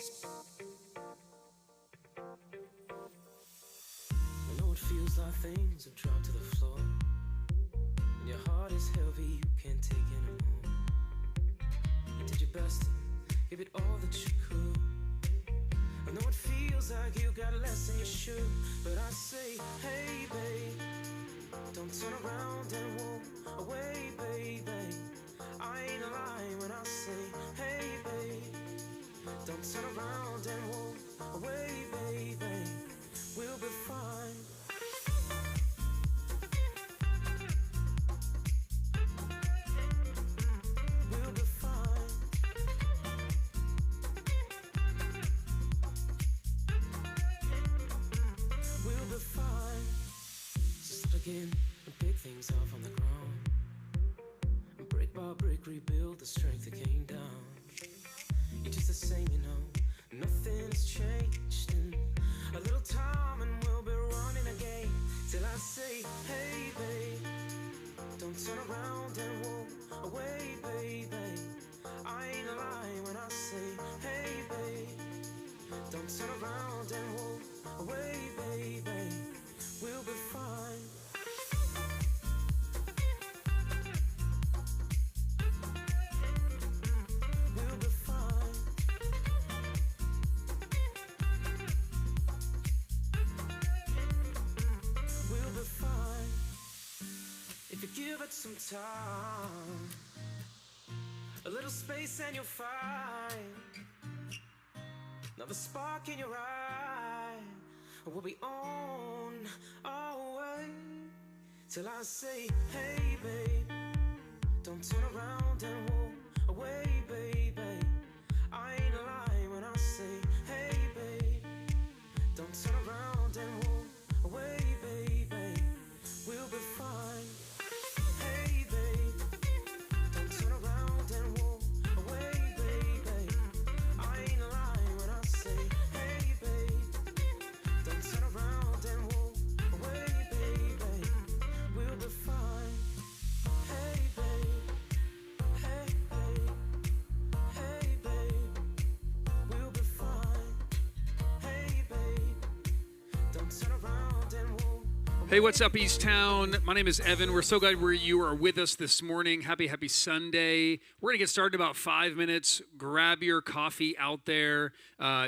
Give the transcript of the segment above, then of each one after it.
I know it feels like things have dropped to the floor, and your heart is heavy, you can't take anymore. You did your best and give it all that you could. I know it feels like you got less than you should, but I say, hey babe, don't turn around and walk away, baby. I ain't lying when I say, hey babe, don't turn around and walk away, baby. We'll be fine. We'll be fine. We'll be fine. Start again and pick things up on the ground. And brick by brick rebuild the strength that came down. You're just the same, you know. Nothing's changed in a little time and we'll be running again. Till I say, hey babe, don't turn around and walk away, baby. I ain't lying when I say, hey babe, don't turn around and walk away, baby. We'll be fine. We'll be fine. We'll be fine. If you give it some time, a little space and you'll find another spark in your eye. We'll be on our way. Till I say, hey babe, don't turn around and walk away, baby. I ain't lying when I say, hey babe, don't turn around and walk away, baby. We'll be fine. Hey babe, don't turn around and walk away, baby. I ain't lying when I say, hey babe, don't turn around and walk away, baby. We'll be fine. Hey babe, hey babe, hey babe, we'll be fine. Hey babe, don't turn around and walk. Hey, what's up, Eastown? My name is Evan. We're so glad you are with us this morning. Happy Sunday. We're going to get started in about 5 minutes. Grab your coffee out there.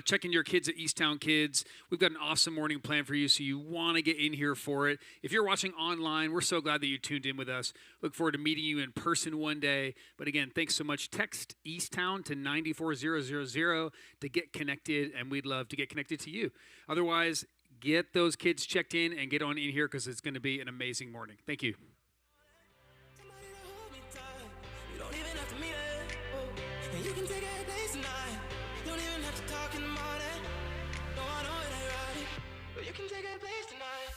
Check in your kids at Eastown Kids. We've got an awesome morning planned for you, so you want to get in here for it. If you're watching online, we're so glad that you tuned in with us. Look forward to meeting you in person one day. But again, thanks so much. Text Eastown to 94000 to get connected, and we'd love to get connected to you. Otherwise, get those kids checked in and get on in here because it's going to be an amazing morning. Thank you. Somebody to hold me tight. You don't even have to mean it. Oh. And you can take a place tonight. You don't even have to talk in the morning. No, I know it ain't right. But you can take a place tonight.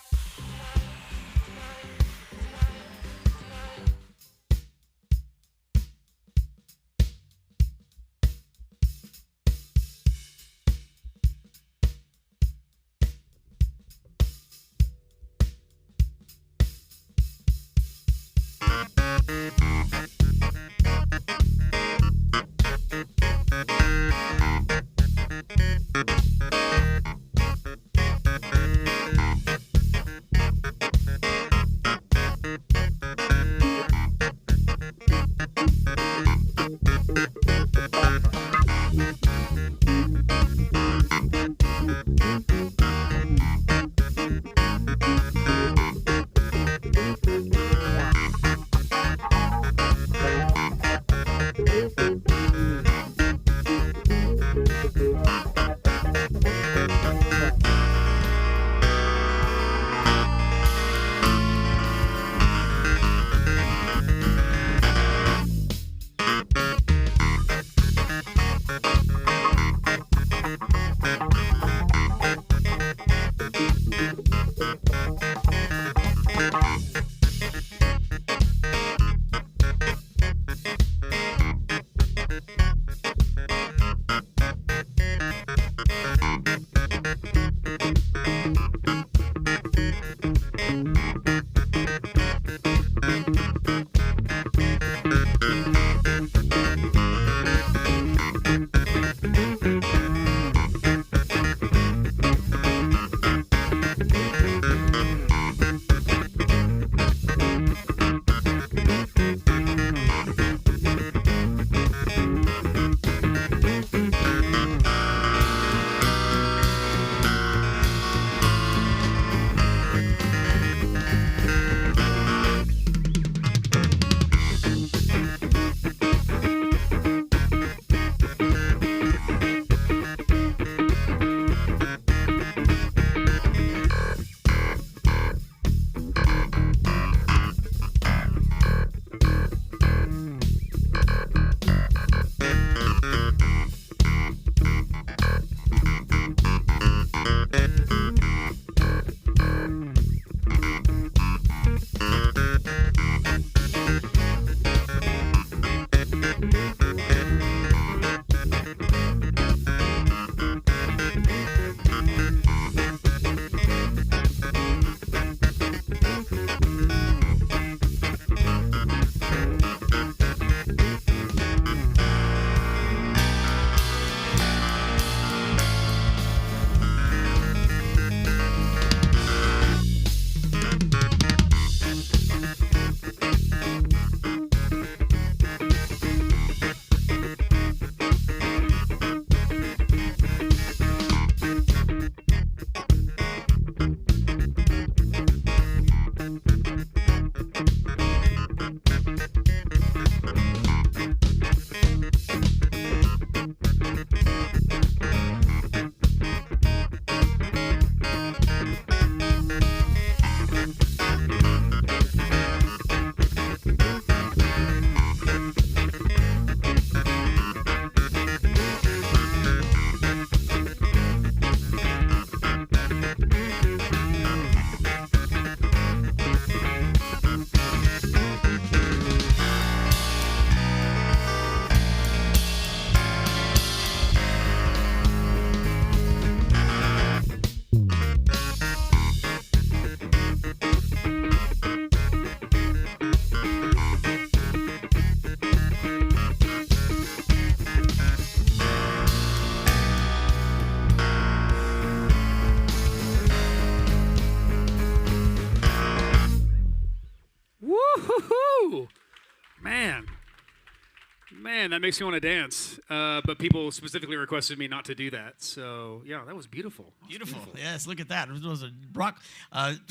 Man, that makes me want to dance. But people specifically requested me not to do that. So, yeah, that was beautiful. Beautiful. Yes, look at that. It was a rock.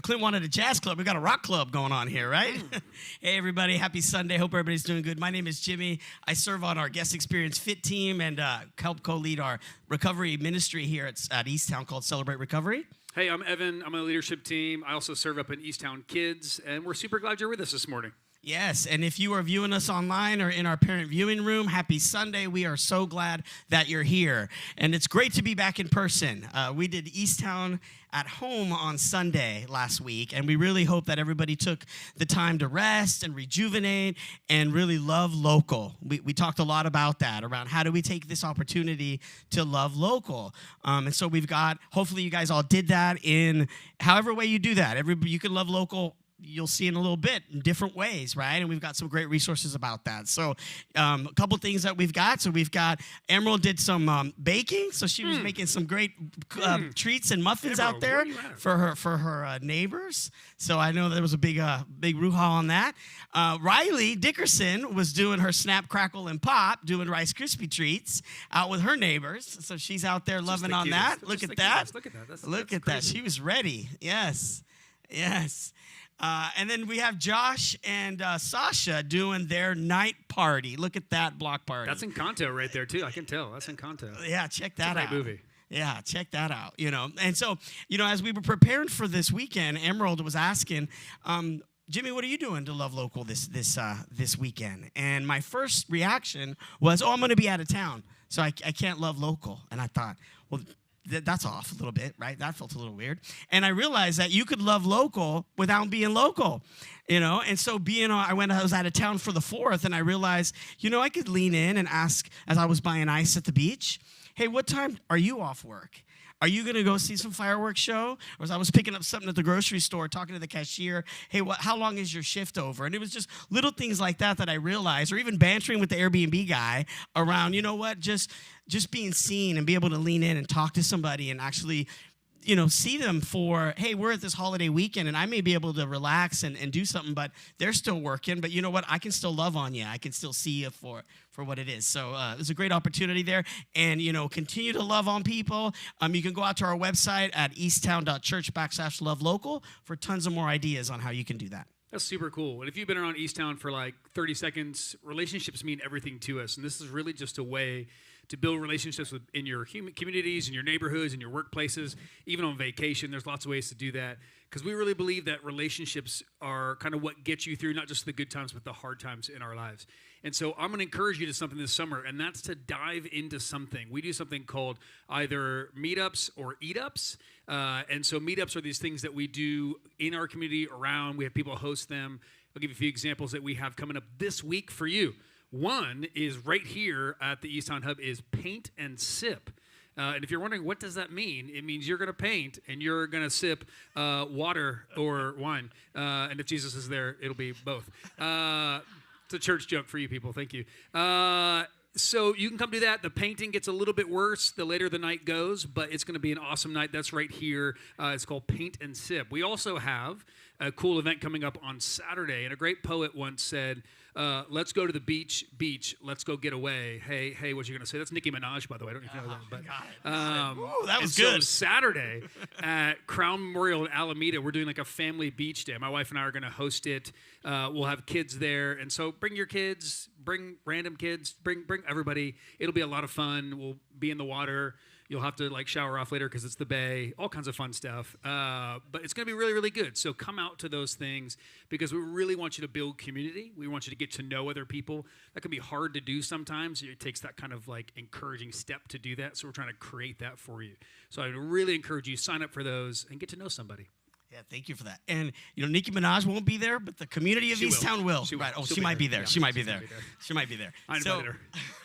Clint wanted a jazz club. We got a rock club going on here, right? Hey, everybody. Happy Sunday. Hope everybody's doing good. My name is Jimmy. I serve on our guest experience fit team and help co-lead our recovery ministry here at Eastown called Celebrate Recovery. Hey, I'm Evan. I'm on the leadership team. I also serve up in Eastown Kids, and we're super glad you're with us this morning. Yes, and if you are viewing us online or in our parent viewing room, happy Sunday. We are so glad that you're here. And it's great to be back in person. We did Eastown at home on Sunday last week, and we really hope that everybody took the time to rest and rejuvenate and really love local. We talked a lot about that, around how do we take this opportunity to love local. And so we've got, hopefully you guys all did that in however way you do that. You can love local. You'll see in a little bit in different ways, right? And we've got some great resources about that. So a couple things that we've got. So we've got, Emerald did some baking. So she was making some great treats and muffins Emerald, out there for her neighbors. So I know there was a big brouhaha on that. Riley Dickerson was doing her Snap, Crackle, and Pop, doing Rice Krispie treats out with her neighbors. So she's out there loving on that. Look at that. Look at that. She was ready. Yes. Yes. And then we have Josh and Sasha doing their night party. Look at that block party. That's Encanto right there, too. I can tell. That's Encanto. Yeah, check that out. It's a great movie. Yeah, check that out, And so, as we were preparing for this weekend, Emerald was asking, Jimmy, what are you doing to love local this weekend? And my first reaction was, I'm going to be out of town, so I can't love local. And I thought, well, that's off a little bit, right? That felt a little weird. And I realized that you could love local without being local, And so I was out of town for the 4th, and I realized, I could lean in and ask, as I was buying ice at the beach, hey, what time are you off work? Are you going to go see some fireworks show? Or as I was picking up something at the grocery store, talking to the cashier, hey, how long is your shift over? And it was just little things like that I realized, or even bantering with the Airbnb guy around, just being seen and be able to lean in and talk to somebody and actually, see them for, hey, we're at this holiday weekend, and I may be able to relax and do something, but they're still working. But you know what? I can still love on you. I can still see you for what it is. So there's a great opportunity there. And, continue to love on people. You can go out to our website at easttown.church/lovelocal for tons of more ideas on how you can do that. That's super cool. And if you've been around Eastown for like 30 seconds, relationships mean everything to us. And this is really just a way to build relationships in your communities, in your neighborhoods, in your workplaces, even on vacation. There's lots of ways to do that because we really believe that relationships are kind of what gets you through not just the good times, but the hard times in our lives. And so I'm going to encourage you to something this summer, and that's to dive into something. We do something called either meetups or eat-ups. And so meetups are these things that we do in our community around. We have people host them. I'll give you a few examples that we have coming up this week for you. One is right here at the Eastown Hub is Paint and Sip. And if you're wondering, what does that mean? It means you're going to paint and you're going to sip water or wine. And if Jesus is there, it'll be both. It's a church joke for you people. Thank you. So you can come do that. The painting gets a little bit worse the later the night goes, but it's going to be an awesome night. That's right here. It's called Paint and Sip. We also have a cool event coming up on Saturday, and a great poet once said, let's go to the beach, let's go get away. Hey, what you going to say? That's Nicki Minaj, by the way. I don't know if you know that. But, Ooh, that was good. So Saturday at Crown Memorial in Alameda, we're doing like a family beach day. My wife and I are going to host it. We'll have kids there. And so bring your kids, bring random kids, bring everybody. It'll be a lot of fun. We'll be in the water. You'll have to shower off later because it's the bay, all kinds of fun stuff. But it's going to be really, really good. So come out to those things because we really want you to build community. We want you to get to know other people. That can be hard to do sometimes. It takes that kind of encouraging step to do that. So we're trying to create that for you. So I really encourage you, sign up for those and get to know somebody. Yeah, thank you for that. And, Nicki Minaj won't be there, but the community of Eastown will. Right. Oh, she might be there. She might be there. She might be there. I invited her.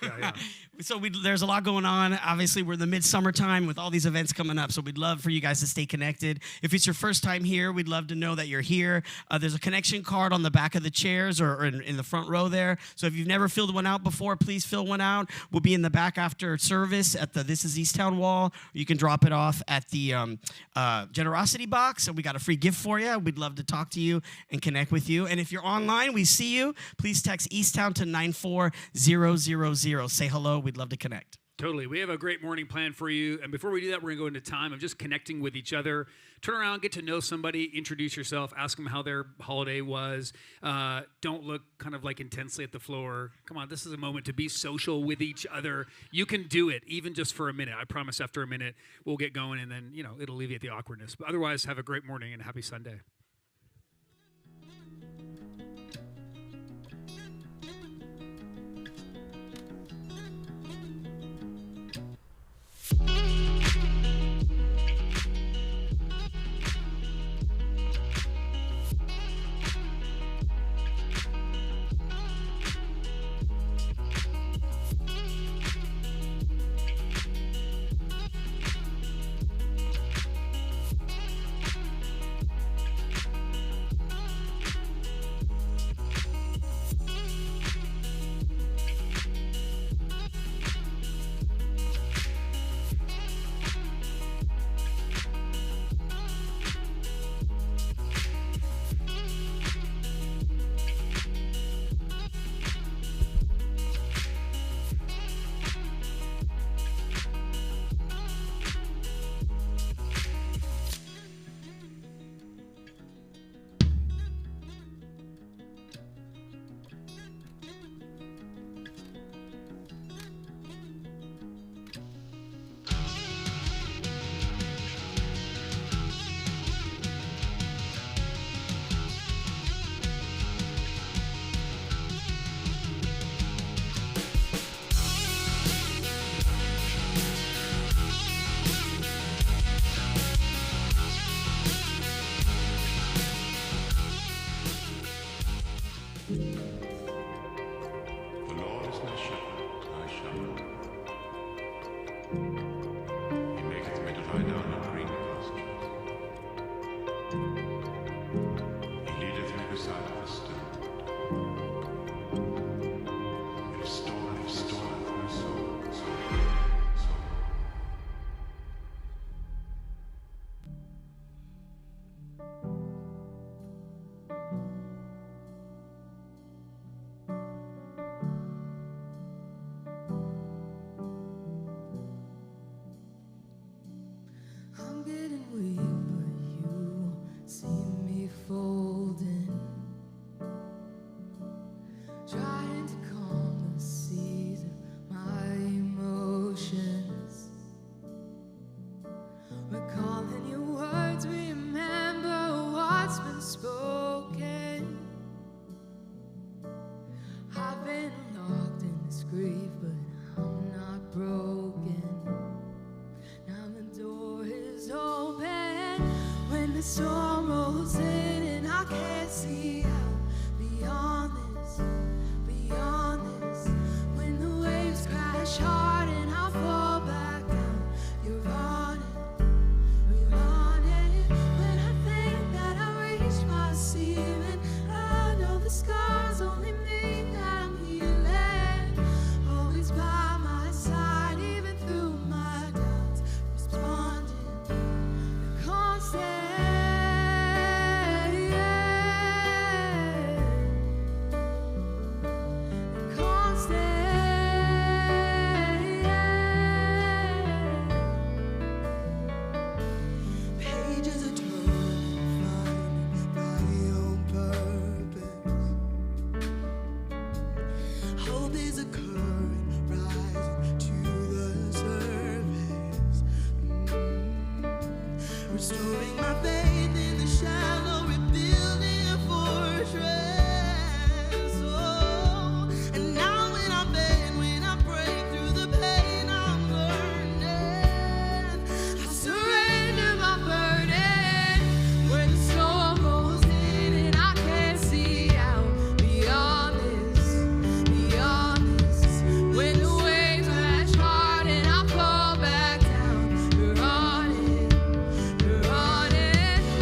Yeah. So there's a lot going on. Obviously, we're in the midsummer time with all these events coming up, so we'd love for you guys to stay connected. If it's your first time here, we'd love to know that you're here. There's a connection card on the back of the chairs or in the front row there. So if you've never filled one out before, please fill one out. We'll be in the back after service at the This is Eastown wall. You can drop it off at the generosity box, and we got got a free gift for you. We'd love to talk to you and connect with you. And if you're online, we see you. Please text Eastown to 94000. Say hello. We'd love to connect. Totally. We have a great morning plan for you. And before we do that, we're going to go into time of just connecting with each other. Turn around, get to know somebody, introduce yourself, ask them how their holiday was. Don't look kind of like intensely at the floor. Come on, this is a moment to be social with each other. You can do it, even just for a minute. I promise after a minute, we'll get going, and then, it'll alleviate the awkwardness. But otherwise, have a great morning and happy Sunday.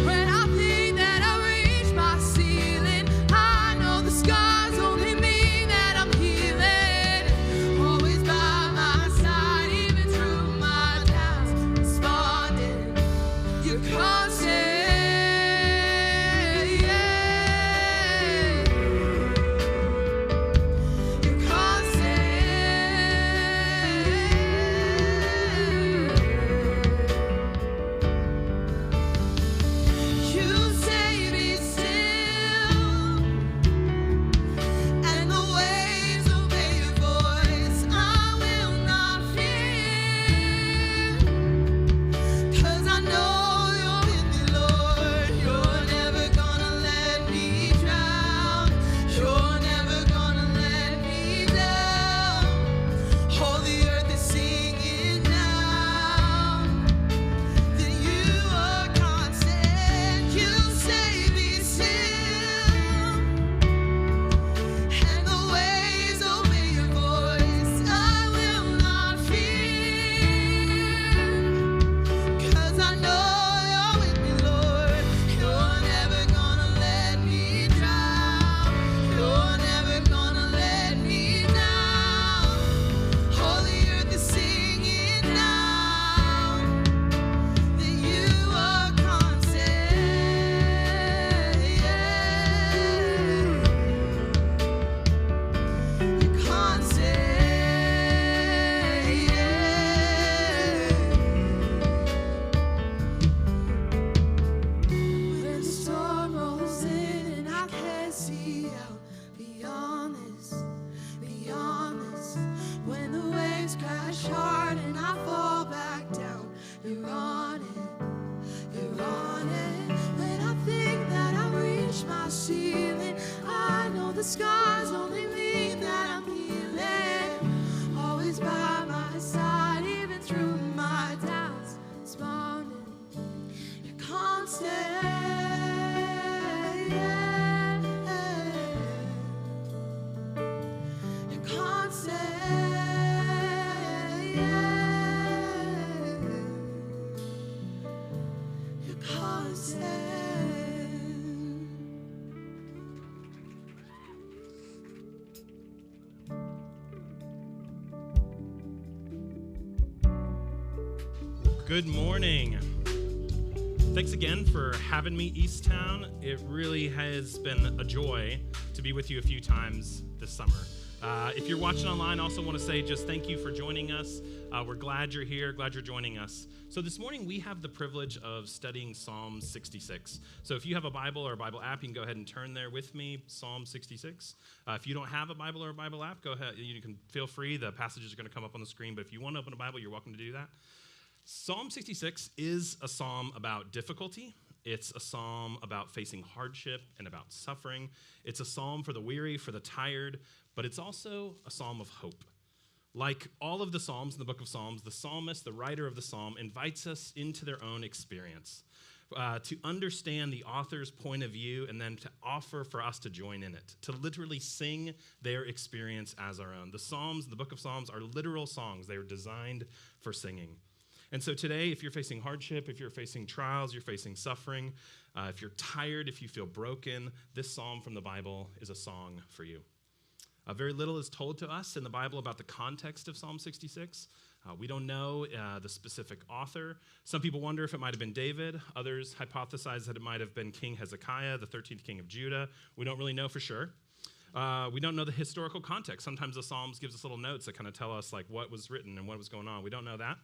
When I think that Good morning. Thanks again for having me, Eastown. It really has been a joy to be with you a few times this summer. If you're watching online, I also want to say just thank you for joining us. We're glad you're here, glad you're joining us. So this morning we have the privilege of studying Psalm 66. So if you have a Bible or a Bible app, you can go ahead and turn there with me, Psalm 66. If you don't have a Bible or a Bible app, go ahead. You can feel free. The passages are going to come up on the screen, but if you want to open a Bible, you're welcome to do that. Psalm 66 is a psalm about difficulty. It's a psalm about facing hardship and about suffering. It's a psalm for the weary, for the tired, but it's also a psalm of hope. Like all of the psalms in the book of Psalms, the psalmist, the writer of the psalm, invites us into their own experience, to understand the author's point of view and then to offer for us to join in it, to literally sing their experience as our own. The Psalms, the book of Psalms, are literal songs. They are designed for singing. And so today, if you're facing hardship, if you're facing trials, you're facing suffering, if you're tired, if you feel broken, this psalm from the Bible is a song for you. Very little is told to us in the Bible about the context of Psalm 66. We don't know the specific author. Some people wonder if it might have been David. Others hypothesize that it might have been King Hezekiah, the 13th king of Judah. We don't really know for sure. We don't know the historical context. Sometimes the Psalms gives us little notes that kind of tell us like what was written and what was going on. We don't know that.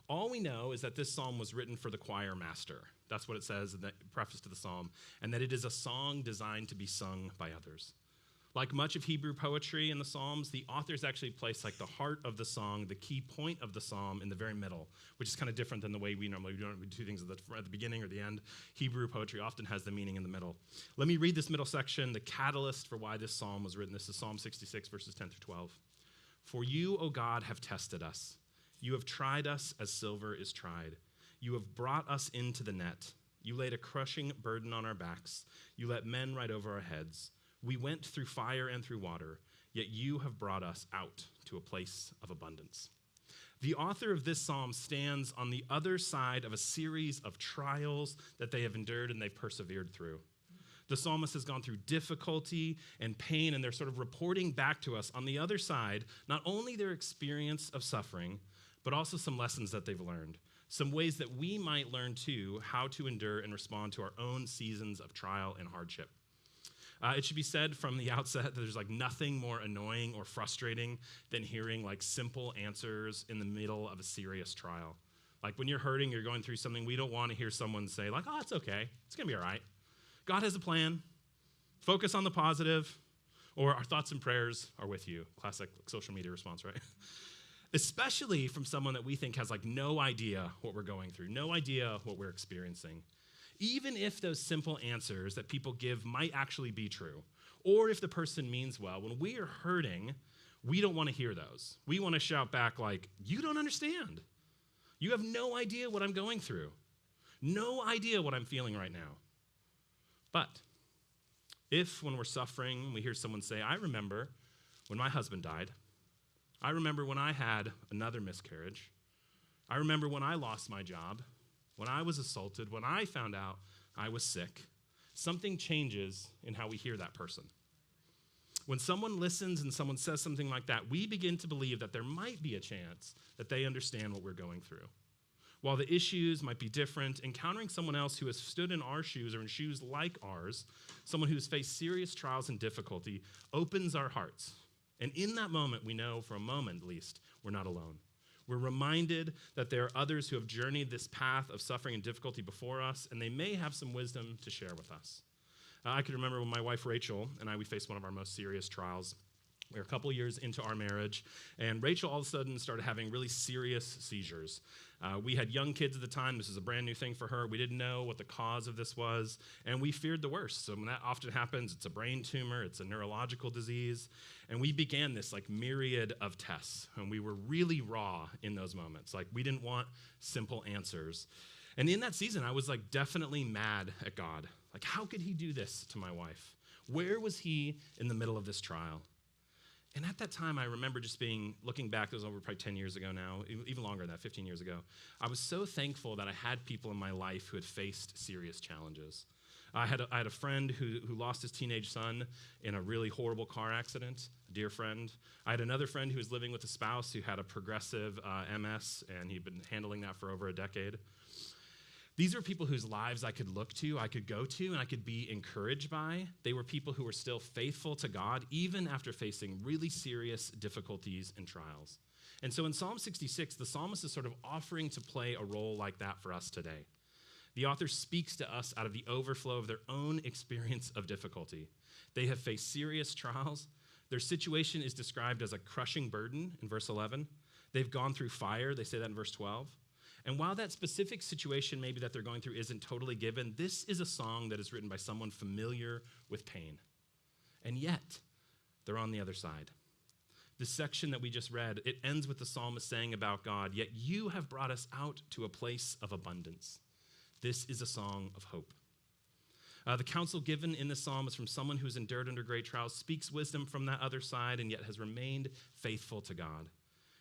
All we know is that this psalm was written for the choir master. That's what it says in the preface to the psalm, and that it is a song designed to be sung by others. Like much of Hebrew poetry in the Psalms, the authors actually place like the heart of the song, the key point of the psalm in the very middle, which is kind of different than the way we normally do. We do things at the beginning or the end. Hebrew poetry often has the meaning in the middle. Let me read this middle section, the catalyst for why this psalm was written. This is Psalm 66, verses 10 through 12. For you, O God, have tested us. You have tried us as silver is tried. You have brought us into the net. You laid a crushing burden on our backs. You let men ride over our heads. We went through fire and through water, yet you have brought us out to a place of abundance. The author of this psalm stands on the other side of a series of trials that they have endured and they've persevered through. The psalmist has gone through difficulty and pain, and they're sort of reporting back to us on the other side, not only their experience of suffering, but also some lessons that they've learned, some ways that we might learn too how to endure and respond to our own seasons of trial and hardship. It should be said from the outset that there's like nothing more annoying or frustrating than hearing like simple answers in the middle of a serious trial. Like when you're hurting, you're going through something, we don't want to hear someone say like, oh, it's okay, it's gonna be all right. God has a plan, focus on the positive, or our thoughts and prayers are with you. Classic social media response, right? Especially from someone that we think has like no idea what we're going through, no idea what we're experiencing. Even if those simple answers that people give might actually be true, or if the person means well, when we are hurting, we don't want to hear those. We want to shout back like, you don't understand. You have no idea what I'm going through. No idea what I'm feeling right now. But if when we're suffering, we hear someone say, I remember when my husband died. I remember when I had another miscarriage. I remember when I lost my job, when I was assaulted, when I found out I was sick. Something changes in how we hear that person. When someone listens and someone says something like that, we begin to believe that there might be a chance that they understand what we're going through. While the issues might be different, encountering someone else who has stood in our shoes or in shoes like ours, someone who's faced serious trials and difficulty, opens our hearts. And in that moment, we know, for a moment at least, we're not alone. We're reminded that there are others who have journeyed this path of suffering and difficulty before us, and they may have some wisdom to share with us. I can remember when my wife Rachel and we faced one of our most serious trials. We were a couple years into our marriage, and Rachel all of a sudden started having really serious seizures. We had young kids at the time. This was a brand new thing for her. We didn't know what the cause of this was, and we feared the worst. So when that often happens, it's a brain tumor, it's a neurological disease, and we began this like myriad of tests, and we were really raw in those moments. Like we didn't want simple answers. And in that season, I was like definitely mad at God. Like how could he do this to my wife? Where was he in the middle of this trial? And at that time, I remember just looking back, it was over probably 10 years ago now, even longer than that, 15 years ago. I was so thankful that I had people in my life who had faced serious challenges. I had a friend who lost his teenage son in a really horrible car accident. a dear friend. I had another friend who was living with a spouse who had a progressive MS, and he'd been handling that for over a decade. These were people whose lives I could look to, I could go to, and I could be encouraged by. They were people who were still faithful to God, even after facing really serious difficulties and trials. And so in Psalm 66, the psalmist is sort of offering to play a role like that for us today. The author speaks to us out of the overflow of their own experience of difficulty. They have faced serious trials. Their situation is described as a crushing burden in verse 11. They've gone through fire, they say that in verse 12. And while that specific situation maybe that they're going through isn't totally given, this is a song that is written by someone familiar with pain. And yet, they're on the other side. This section that we just read, it ends with the psalmist saying about God, "Yet you have brought us out to a place of abundance." This is a song of hope. The counsel given in this psalm is from someone who's endured under great trials, speaks wisdom from that other side, and yet has remained faithful to God.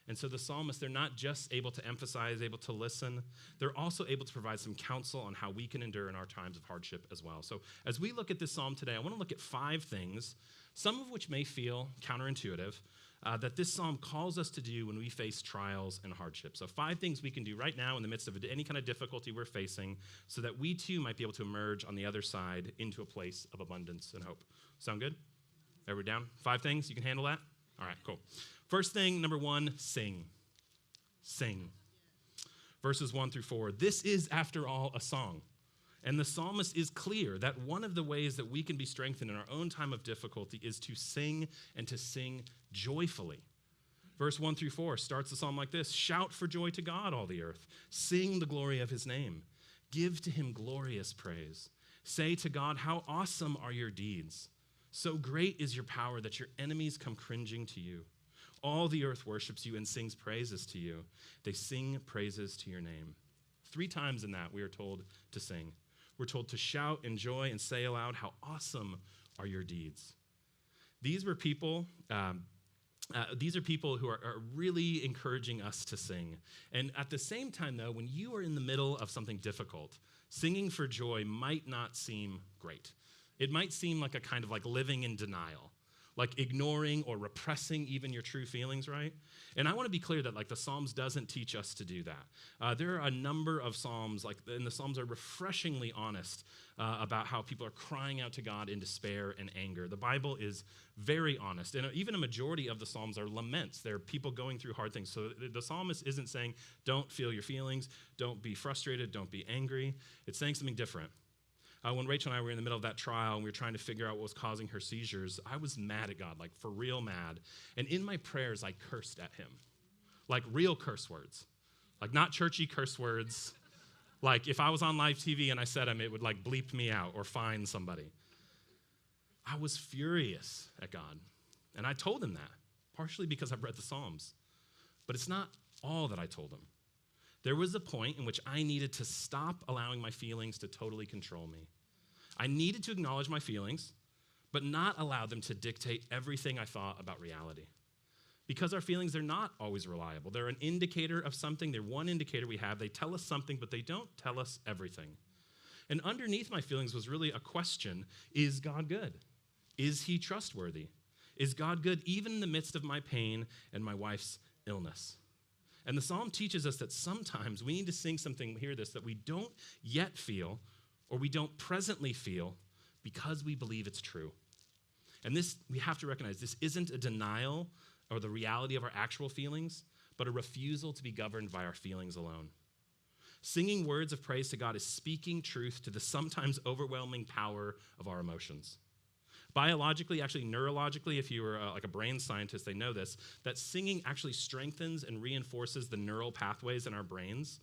And so the psalmists, they're not just able to emphasize, able to listen, they're also able to provide some counsel on how we can endure in our times of hardship as well. So as we look at this psalm today, I want to look at 5 things, some of which may feel counterintuitive, that this psalm calls us to do when we face trials and hardships. So 5 things we can do right now in the midst of any kind of difficulty we're facing so that we too might be able to emerge on the other side into a place of abundance and hope. Sound good? Everybody down? 5 things? You can handle that? All right, cool. First thing, number 1, sing. Sing. Verses 1 through 4. This is, after all, a song. And the psalmist is clear that one of the ways that we can be strengthened in our own time of difficulty is to sing and to sing joyfully. Verse 1 through 4 starts the psalm like this: "Shout for joy to God, all the earth. Sing the glory of his name. Give to him glorious praise. Say to God, how awesome are your deeds. So great is your power that your enemies come cringing to you. All the earth worships you and sings praises to you. They sing praises to your name." 3 times in that we are told to sing. We're told to shout in joy and say aloud, "How awesome are your deeds." These are people who are really encouraging us to sing. And at the same time, though, when you are in the middle of something difficult, singing for joy might not seem great. It might seem like a kind of like living in denial, like ignoring or repressing even your true feelings, right? And I want to be clear that like the Psalms doesn't teach us to do that. There are a number of Psalms, and the Psalms are refreshingly honest about how people are crying out to God in despair and anger. The Bible is very honest, and even a majority of the Psalms are laments. They're people going through hard things. So the psalmist isn't saying, don't feel your feelings, don't be frustrated, don't be angry. It's saying something different. When Rachel and I were in the middle of that trial and we were trying to figure out what was causing her seizures, I was mad at God, like for real mad. And in my prayers, I cursed at him, like real curse words, like not churchy curse words. Like if I was on live TV and I said them, it would like bleep me out or fine somebody. I was furious at God. And I told him that, partially because I've read the Psalms. But it's not all that I told him. There was a point in which I needed to stop allowing my feelings to totally control me. I needed to acknowledge my feelings, but not allow them to dictate everything I thought about reality. Because our feelings, they're not always reliable. They're an indicator of something. They're one indicator we have. They tell us something, but they don't tell us everything. And underneath my feelings was really a question: is God good? Is he trustworthy? Is God good even in the midst of my pain and my wife's illness? And the psalm teaches us that sometimes we need to sing something, hear this, that we don't yet feel or we don't presently feel because we believe it's true. And this, we have to recognize, this isn't a denial or the reality of our actual feelings, but a refusal to be governed by our feelings alone. Singing words of praise to God is speaking truth to the sometimes overwhelming power of our emotions. Biologically, actually neurologically, if you were like a brain scientist, they know this, that singing actually strengthens and reinforces the neural pathways in our brains.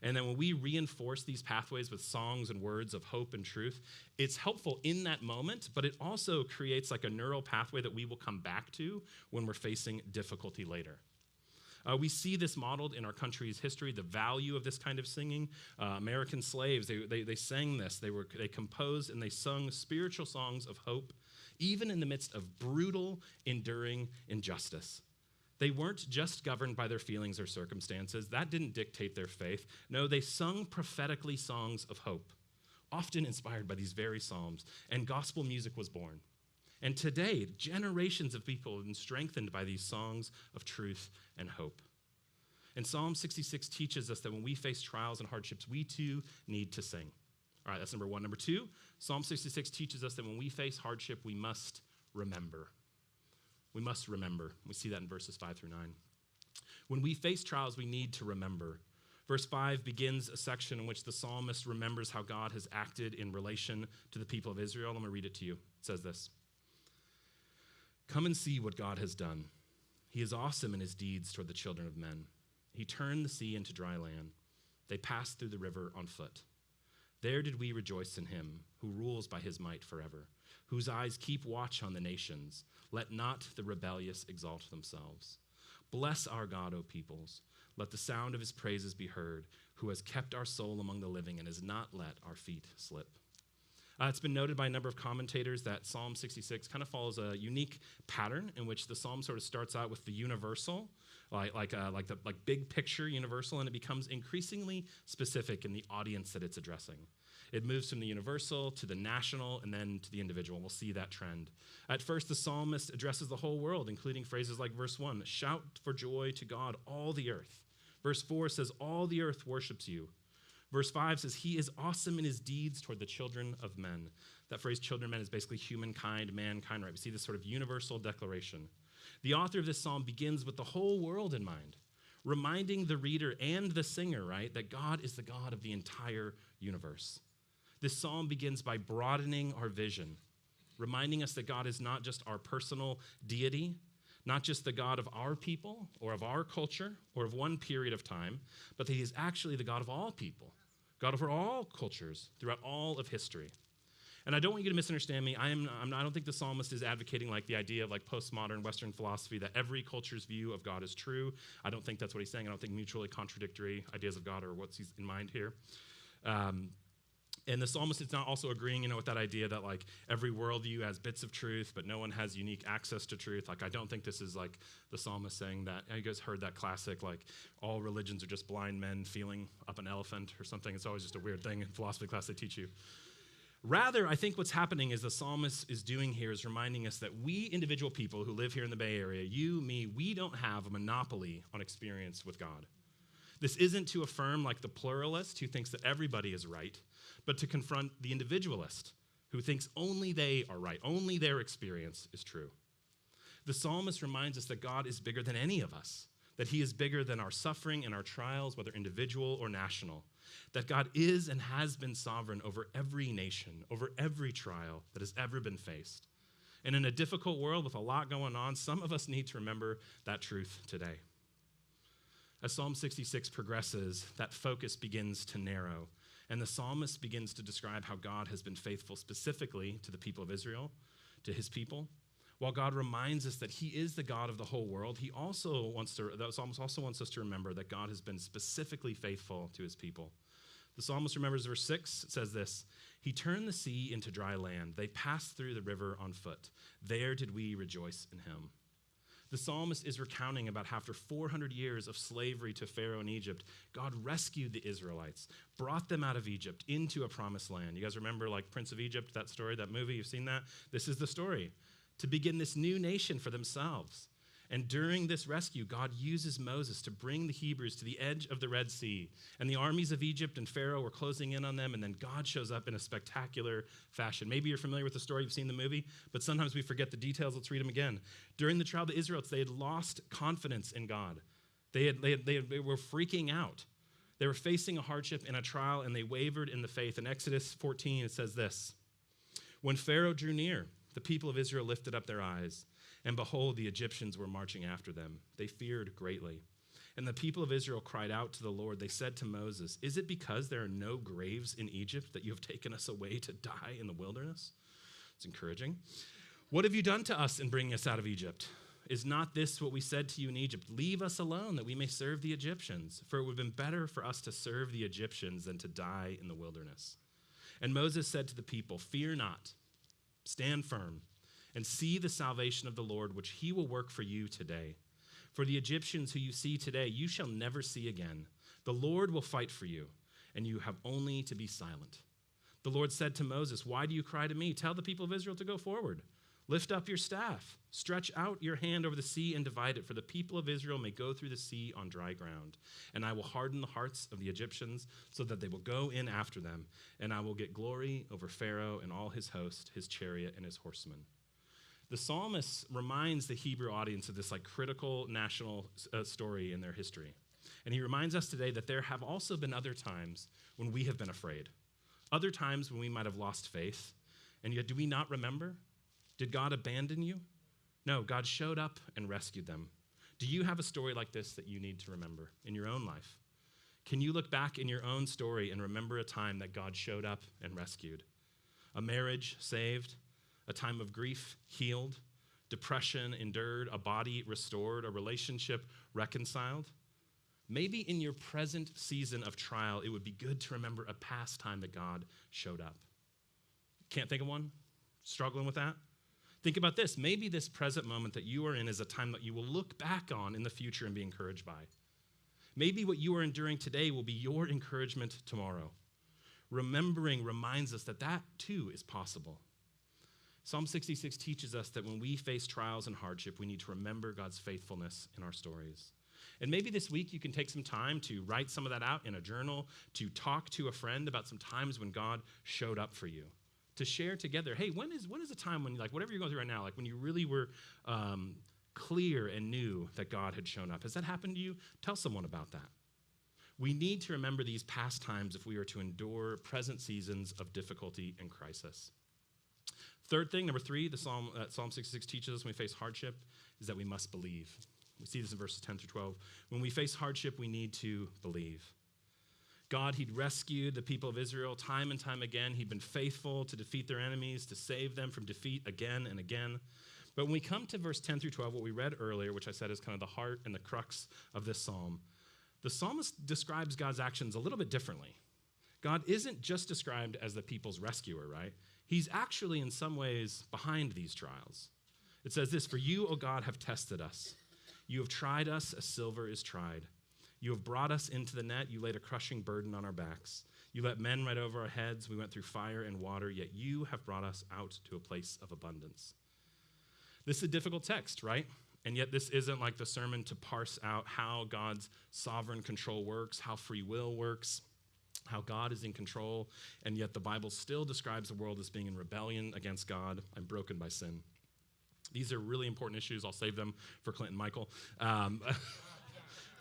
And then when we reinforce these pathways with songs and words of hope and truth, it's helpful in that moment, but it also creates like a neural pathway that we will come back to when we're facing difficulty later. We see this modeled in our country's history, the value of this kind of singing. American slaves, they sang this. They composed and they sung spiritual songs of hope, even in the midst of brutal, enduring injustice. They weren't just governed by their feelings or circumstances. That didn't dictate their faith. No, they sung prophetically songs of hope, often inspired by these very psalms, and gospel music was born. And today, generations of people have been strengthened by these songs of truth and hope. And Psalm 66 teaches us that when we face trials and hardships, we too need to sing. All right, that's number one. Number two, Psalm 66 teaches us that when we face hardship, we must remember. We must remember. We see that in verses 5 through 9. When we face trials, we need to remember. Verse 5 begins a section in which the psalmist remembers how God has acted in relation to the people of Israel. I'm going to read it to you. It says this. Come and see what God has done. He is awesome in his deeds toward the children of men. He turned the sea into dry land. They passed through the river on foot. There did we rejoice in him, who rules by his might forever, whose eyes keep watch on the nations. Let not the rebellious exalt themselves. Bless our God, O peoples. Let the sound of his praises be heard, who has kept our soul among the living and has not let our feet slip. It's been noted by a number of commentators that Psalm 66 kind of follows a unique pattern in which the psalm sort of starts out with the universal, like big picture universal, and it becomes increasingly specific in the audience that it's addressing. It moves from the universal to the national and then to the individual. We'll see that trend. At first, the psalmist addresses the whole world, including phrases like verse 1, shout for joy to God, all the earth. Verse 4 says, all the earth worships you. Verse 5 says, he is awesome in his deeds toward the children of men. That phrase, children of men, is basically humankind, mankind, right? We see this sort of universal declaration. The author of this psalm begins with the whole world in mind, reminding the reader and the singer, right, that God is the God of the entire universe. This psalm begins by broadening our vision, reminding us that God is not just our personal deity, not just the God of our people or of our culture or of one period of time, but that he is actually the God of all people, God over all cultures throughout all of history. And I don't want you to misunderstand me. I don't think the psalmist is advocating like the idea of like postmodern Western philosophy that every culture's view of God is true. I don't think that's what he's saying. I don't think mutually contradictory ideas of God are what's he's in mind here. And the psalmist is not also agreeing, with that idea that like every worldview has bits of truth, but no one has unique access to truth. Like I don't think this is like the psalmist saying that. You guys heard that classic, like all religions are just blind men feeling up an elephant or something. It's always just a weird thing in philosophy class they teach you. Rather, I think what's happening is the psalmist is doing here is reminding us that we individual people who live here in the Bay Area, you, me, we don't have a monopoly on experience with God. This isn't to affirm like the pluralist who thinks that everybody is right, but to confront the individualist who thinks only they are right, only their experience is true. The psalmist reminds us that God is bigger than any of us, that he is bigger than our suffering and our trials, whether individual or national, that God is and has been sovereign over every nation, over every trial that has ever been faced. And in a difficult world with a lot going on, some of us need to remember that truth today. As Psalm 66 progresses, that focus begins to narrow, and the psalmist begins to describe how God has been faithful specifically to the people of Israel, to his people. While God reminds us that he is the God of the whole world, the psalmist also wants us to remember that God has been specifically faithful to his people. The psalmist remembers verse 6, it says this, he turned the sea into dry land. They passed through the river on foot. There did we rejoice in him. The psalmist is recounting about how after 400 years of slavery to Pharaoh in Egypt, God rescued the Israelites, brought them out of Egypt into a promised land. You guys remember like Prince of Egypt, that story, that movie? You've seen that? This is the story. To begin this new nation for themselves. And during this rescue, God uses Moses to bring the Hebrews to the edge of the Red Sea. And the armies of Egypt and Pharaoh were closing in on them, and then God shows up in a spectacular fashion. Maybe you're familiar with the story, you've seen the movie, but sometimes we forget the details. Let's read them again. During the trial of the Israelites, they had lost confidence in God. They were freaking out. They were facing a hardship and a trial, and they wavered in the faith. In Exodus 14, it says this, when Pharaoh drew near, the people of Israel lifted up their eyes, and behold, the Egyptians were marching after them. They feared greatly. And the people of Israel cried out to the Lord. They said to Moses, is it because there are no graves in Egypt that you have taken us away to die in the wilderness? It's encouraging. What have you done to us in bringing us out of Egypt? Is not this what we said to you in Egypt? Leave us alone that we may serve the Egyptians. For it would have been better for us to serve the Egyptians than to die in the wilderness. And Moses said to the people, fear not, stand firm, and see the salvation of the Lord, which he will work for you today. For the Egyptians who you see today, you shall never see again. The Lord will fight for you, and you have only to be silent. The Lord said to Moses, why do you cry to me? Tell the people of Israel to go forward. Lift up your staff, stretch out your hand over the sea and divide it, for the people of Israel may go through the sea on dry ground. And I will harden the hearts of the Egyptians so that they will go in after them, and I will get glory over Pharaoh and all his host, his chariot, and his horsemen. The psalmist reminds the Hebrew audience of this critical national story in their history. And he reminds us today that there have also been other times when we have been afraid, other times when we might have lost faith. And yet, do we not remember? Did God abandon you? No, God showed up and rescued them. Do you have a story like this that you need to remember in your own life? Can you look back in your own story and remember a time that God showed up and rescued? A marriage saved, a time of grief healed, depression endured, a body restored, a relationship reconciled? Maybe in your present season of trial, it would be good to remember a past time that God showed up. Can't think of one? Struggling with that? Think about this. Maybe this present moment that you are in is a time that you will look back on in the future and be encouraged by. Maybe what you are enduring today will be your encouragement tomorrow. Remembering reminds us that that too is possible. Psalm 66 teaches us that when we face trials and hardship, we need to remember God's faithfulness in our stories. And maybe this week you can take some time to write some of that out in a journal, to talk to a friend about some times when God showed up for you, to share together, hey, when is a time when, whatever you're going through right now, when you really were clear and knew that God had shown up? Has that happened to you? Tell someone about that. We need to remember these past times if we are to endure present seasons of difficulty and crisis. Third thing, number 3, the Psalm 66 teaches us when we face hardship is that we must believe. We see this in verses 10 through 12. When we face hardship, we need to believe. God, he'd rescued the people of Israel time and time again. He'd been faithful to defeat their enemies, to save them from defeat again and again. But when we come to verse 10 through 12, what we read earlier, which I said is kind of the heart and the crux of this psalm, the psalmist describes God's actions a little bit differently. God isn't just described as the people's rescuer, right? He's actually in some ways behind these trials. It says this, "For you, O God, have tested us. You have tried us as silver is tried. You have brought us into the net. You laid a crushing burden on our backs. You let men ride over our heads. We went through fire and water, yet you have brought us out to a place of abundance." This is a difficult text, right? And yet this isn't like the sermon to parse out how God's sovereign control works, how free will works, how God is in control, and yet the Bible still describes the world as being in rebellion against God and broken by sin. These are really important issues. I'll save them for Clint and Michael.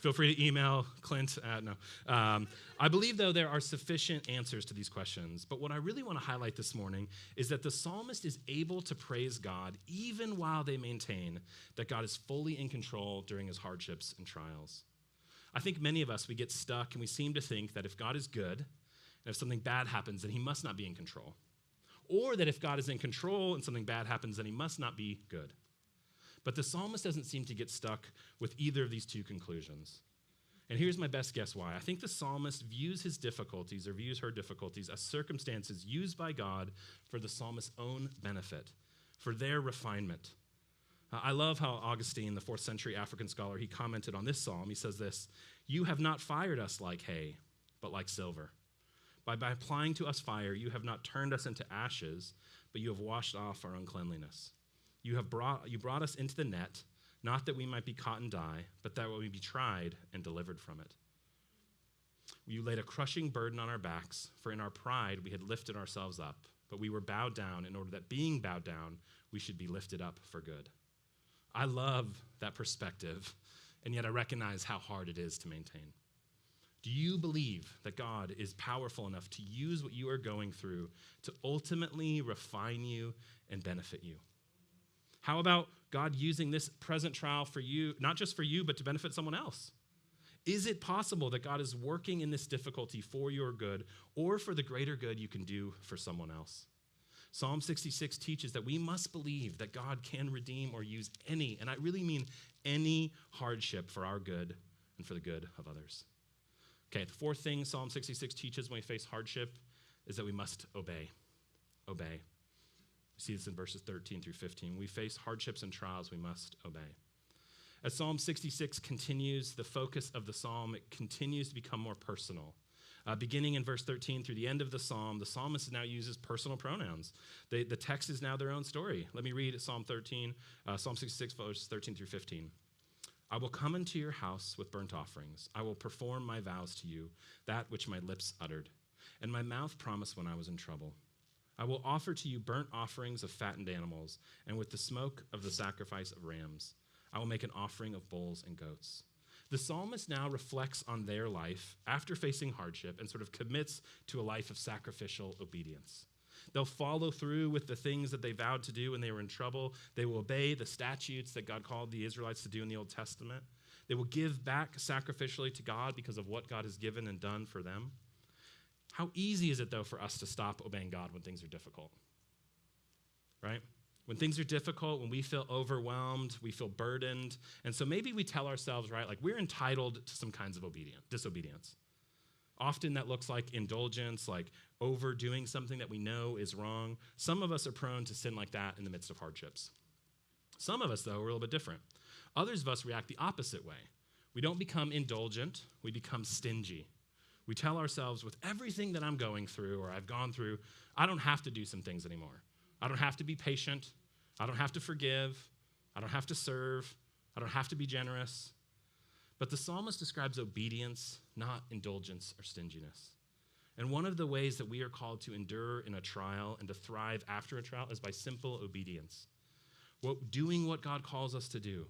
Feel free to email Clint. I believe, though, there are sufficient answers to these questions. But what I really want to highlight this morning is that the psalmist is able to praise God even while they maintain that God is fully in control during his hardships and trials. I think many of us, we get stuck and we seem to think that if God is good, and if something bad happens, then he must not be in control. Or that if God is in control and something bad happens, then he must not be good. But the psalmist doesn't seem to get stuck with either of these two conclusions. And here's my best guess why. I think the psalmist views his difficulties or views her difficulties as circumstances used by God for the psalmist's own benefit, for their refinement. I love how Augustine, the 4th century African scholar, he commented on this psalm. He says this, "You have not fired us like hay, but like silver. By applying to us fire, you have not turned us into ashes, but you have washed off our uncleanliness. You brought us into the net, not that we might be caught and die, but that we may be tried and delivered from it. You laid a crushing burden on our backs, for in our pride we had lifted ourselves up, but we were bowed down in order that being bowed down, we should be lifted up for good." I love that perspective, and yet I recognize how hard it is to maintain. Do you believe that God is powerful enough to use what you are going through to ultimately refine you and benefit you? How about God using this present trial for you, not just for you, but to benefit someone else? Is it possible that God is working in this difficulty for your good or for the greater good you can do for someone else? Psalm 66 teaches that we must believe that God can redeem or use any, and I really mean any, hardship for our good and for the good of others. Okay, the fourth thing Psalm 66 teaches when we face hardship is that we must obey. Obey. We see this in verses 13 through 15. When we face hardships and trials, we must obey. As Psalm 66 continues, the focus of the psalm, it continues to become more personal. Beginning in verse 13 through the end of the psalmist now uses personal pronouns. The text is now their own story. Let me read Psalm 66, verses 13 through 15. I will come into your house with burnt offerings. I will perform my vows to you, that which my lips uttered, and my mouth promised when I was in trouble. I will offer to you burnt offerings of fattened animals, and with the smoke of the sacrifice of rams. I will make an offering of bulls and goats. The psalmist now reflects on their life after facing hardship and sort of commits to a life of sacrificial obedience. They'll follow through with the things that they vowed to do when they were in trouble. They will obey the statutes that God called the Israelites to do in the Old Testament. They will give back sacrificially to God because of what God has given and done for them. How easy is it, though, for us to stop obeying God when things are difficult? Right? When things are difficult, when we feel overwhelmed, we feel burdened. And so maybe we tell ourselves, right, like we're entitled to some kinds of disobedience. Often that looks like indulgence, like overdoing something that we know is wrong. Some of us are prone to sin like that in the midst of hardships. Some of us, though, are a little bit different. Others of us react the opposite way. We don't become indulgent, we become stingy. We tell ourselves, with everything that I'm going through or I've gone through, I don't have to do some things anymore. I don't have to be patient. I don't have to forgive. I don't have to serve. I don't have to be generous. But the psalmist describes obedience, not indulgence or stinginess. And one of the ways that we are called to endure in a trial and to thrive after a trial is by simple obedience. Doing what God calls us to do,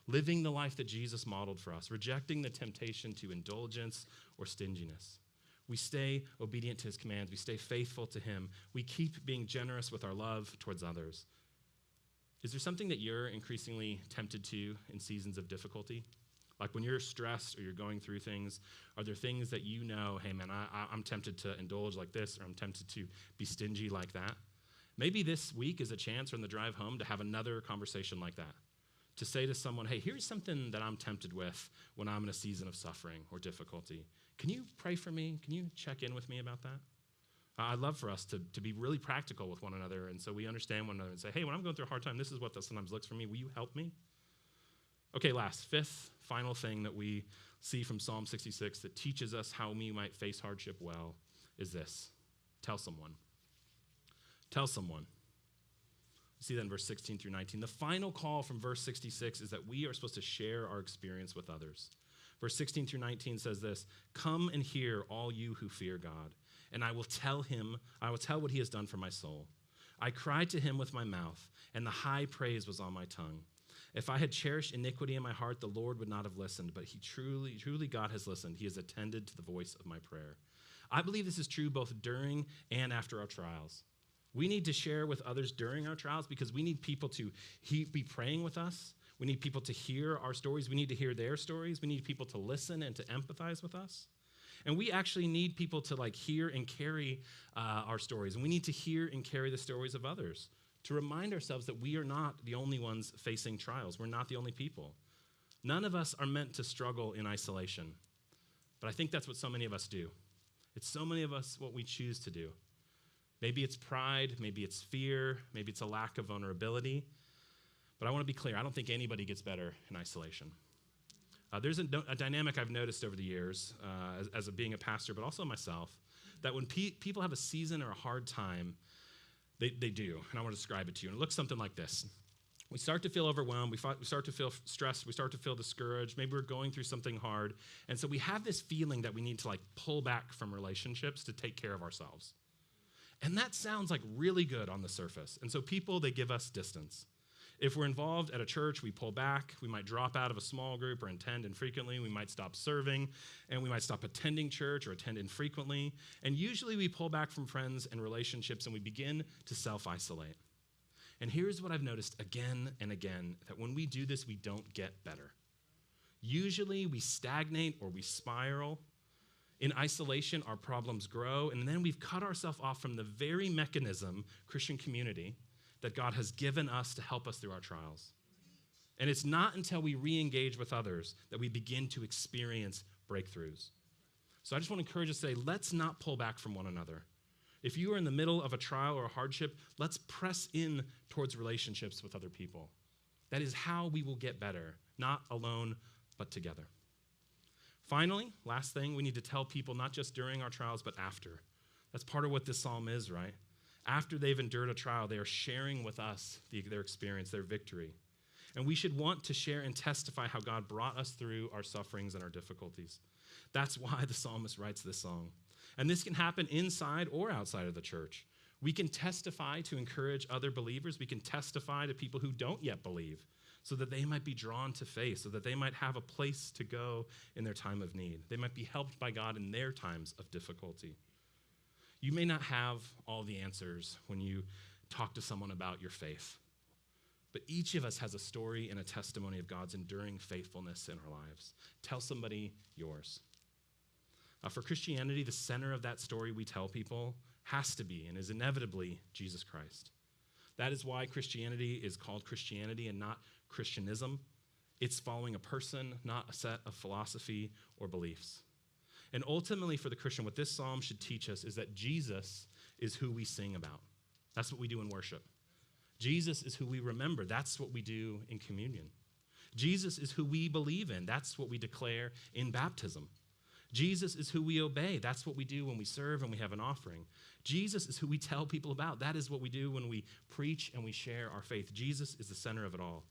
living the life that Jesus modeled for us, rejecting the temptation to indulgence or stinginess. We stay obedient to his commands. We stay faithful to him. We keep being generous with our love towards others. Is there something that you're increasingly tempted to in seasons of difficulty? Like when you're stressed or you're going through things, are there things that you know, hey man, I'm tempted to indulge like this, or I'm tempted to be stingy like that? Maybe this week is a chance or on the drive home to have another conversation like that. To say to someone, hey, here's something that I'm tempted with when I'm in a season of suffering or difficulty. Can you pray for me? Can you check in with me about that? I'd love for us to be really practical with one another, and so we understand one another and say, hey, when I'm going through a hard time, this is what that sometimes looks for me. Will you help me? Okay, fifth, final thing that we see from Psalm 66 that teaches us how we might face hardship well is this. Tell someone. Tell someone. See that in verse 16 through 19. The final call from verse 66 is that we are supposed to share our experience with others. Verse 16 through 19 says this, come and hear all you who fear God, and I will tell what he has done for my soul. I cried to him with my mouth, and the high praise was on my tongue. If I had cherished iniquity in my heart, the Lord would not have listened, but he truly God has listened. He has attended to the voice of my prayer. I believe this is true both during and after our trials. We need to share with others during our trials because we need people to be praying with us. We need people to hear our stories. We need to hear their stories. We need people to listen and to empathize with us. And we actually need people to hear and carry our stories. And we need to hear and carry the stories of others to remind ourselves that we are not the only ones facing trials. We're not the only people. None of us are meant to struggle in isolation. But I think that's what so many of us do. It's so many of us what we choose to do. Maybe it's pride, maybe it's fear, maybe it's a lack of vulnerability. But I want to be clear, I don't think anybody gets better in isolation. There's a dynamic I've noticed over the years as being a pastor, but also myself, that when people have a season or a hard time, they do, and I want to describe it to you. And it looks something like this. We start to feel overwhelmed, we start to feel stressed, we start to feel discouraged, maybe we're going through something hard, and so we have this feeling that we need to pull back from relationships to take care of ourselves. And that sounds really good on the surface. And so people, they give us distance. If we're involved at a church, we pull back. We might drop out of a small group or attend infrequently. We might stop serving, and we might stop attending church or attend infrequently. And usually we pull back from friends and relationships, and we begin to self-isolate. And here's what I've noticed again and again, that when we do this, we don't get better. Usually we stagnate or we spiral. In isolation, our problems grow, and then we've cut ourselves off from the very mechanism, Christian community, that God has given us to help us through our trials. And it's not until we re-engage with others that we begin to experience breakthroughs. So I just want to encourage us to say, let's not pull back from one another. If you are in the middle of a trial or a hardship, let's press in towards relationships with other people. That is how we will get better, not alone, but together. Finally, last thing, we need to tell people not just during our trials, but after. That's part of what this psalm is, right? After they've endured a trial, they are sharing with us their experience, their victory. And we should want to share and testify how God brought us through our sufferings and our difficulties. That's why the psalmist writes this song. And this can happen inside or outside of the church. We can testify to encourage other believers. We can testify to people who don't yet believe so that they might be drawn to faith, so that they might have a place to go in their time of need. They might be helped by God in their times of difficulty. You may not have all the answers when you talk to someone about your faith, but each of us has a story and a testimony of God's enduring faithfulness in our lives. Tell somebody yours. For Christianity, the center of that story we tell people has to be and is inevitably Jesus Christ. That is why Christianity is called Christianity and not Christianism. It's following a person, not a set of philosophy or beliefs. And ultimately for the Christian, what this psalm should teach us is that Jesus is who we sing about. That's what we do in worship. Jesus is who we remember. That's what we do in communion. Jesus is who we believe in. That's what we declare in baptism. Jesus is who we obey. That's what we do when we serve and we have an offering. Jesus is who we tell people about. That is what we do when we preach and we share our faith. Jesus is the center of it all.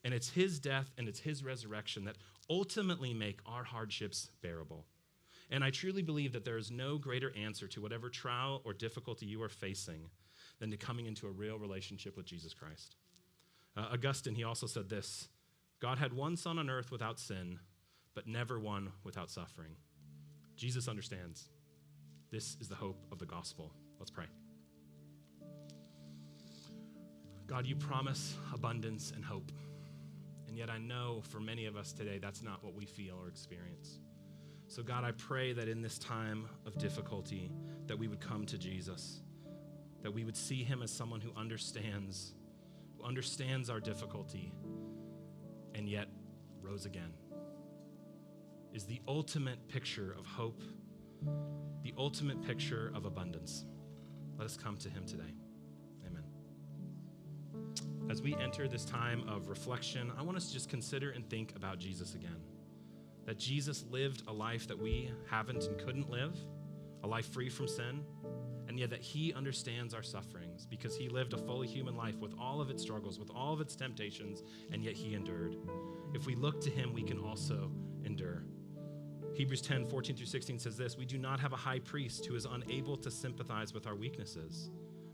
And it's his death and it's his resurrection that ultimately make our hardships bearable. And I truly believe that there is no greater answer to whatever trial or difficulty you are facing than to coming into a real relationship with Jesus Christ. Augustine, he also said this: God had one son on earth without sin, but never one without suffering. Jesus understands. This is the hope of the gospel. Let's pray. God, you promise abundance and hope. And yet I know for many of us today, that's not what we feel or experience. So God, I pray that in this time of difficulty, that we would come to Jesus, that we would see him as someone who understands our difficulty, and yet rose again, is the ultimate picture of hope, the ultimate picture of abundance. Let us come to him today. Amen. As we enter this time of reflection, I want us to just consider and think about Jesus again. That Jesus lived a life that we haven't and couldn't live, a life free from sin, and yet that he understands our sufferings because he lived a fully human life with all of its struggles, with all of its temptations, and yet he endured. If we look to him, we can also endure. Hebrews 10:14-16 says this: we do not have a high priest who is unable to sympathize with our weaknesses,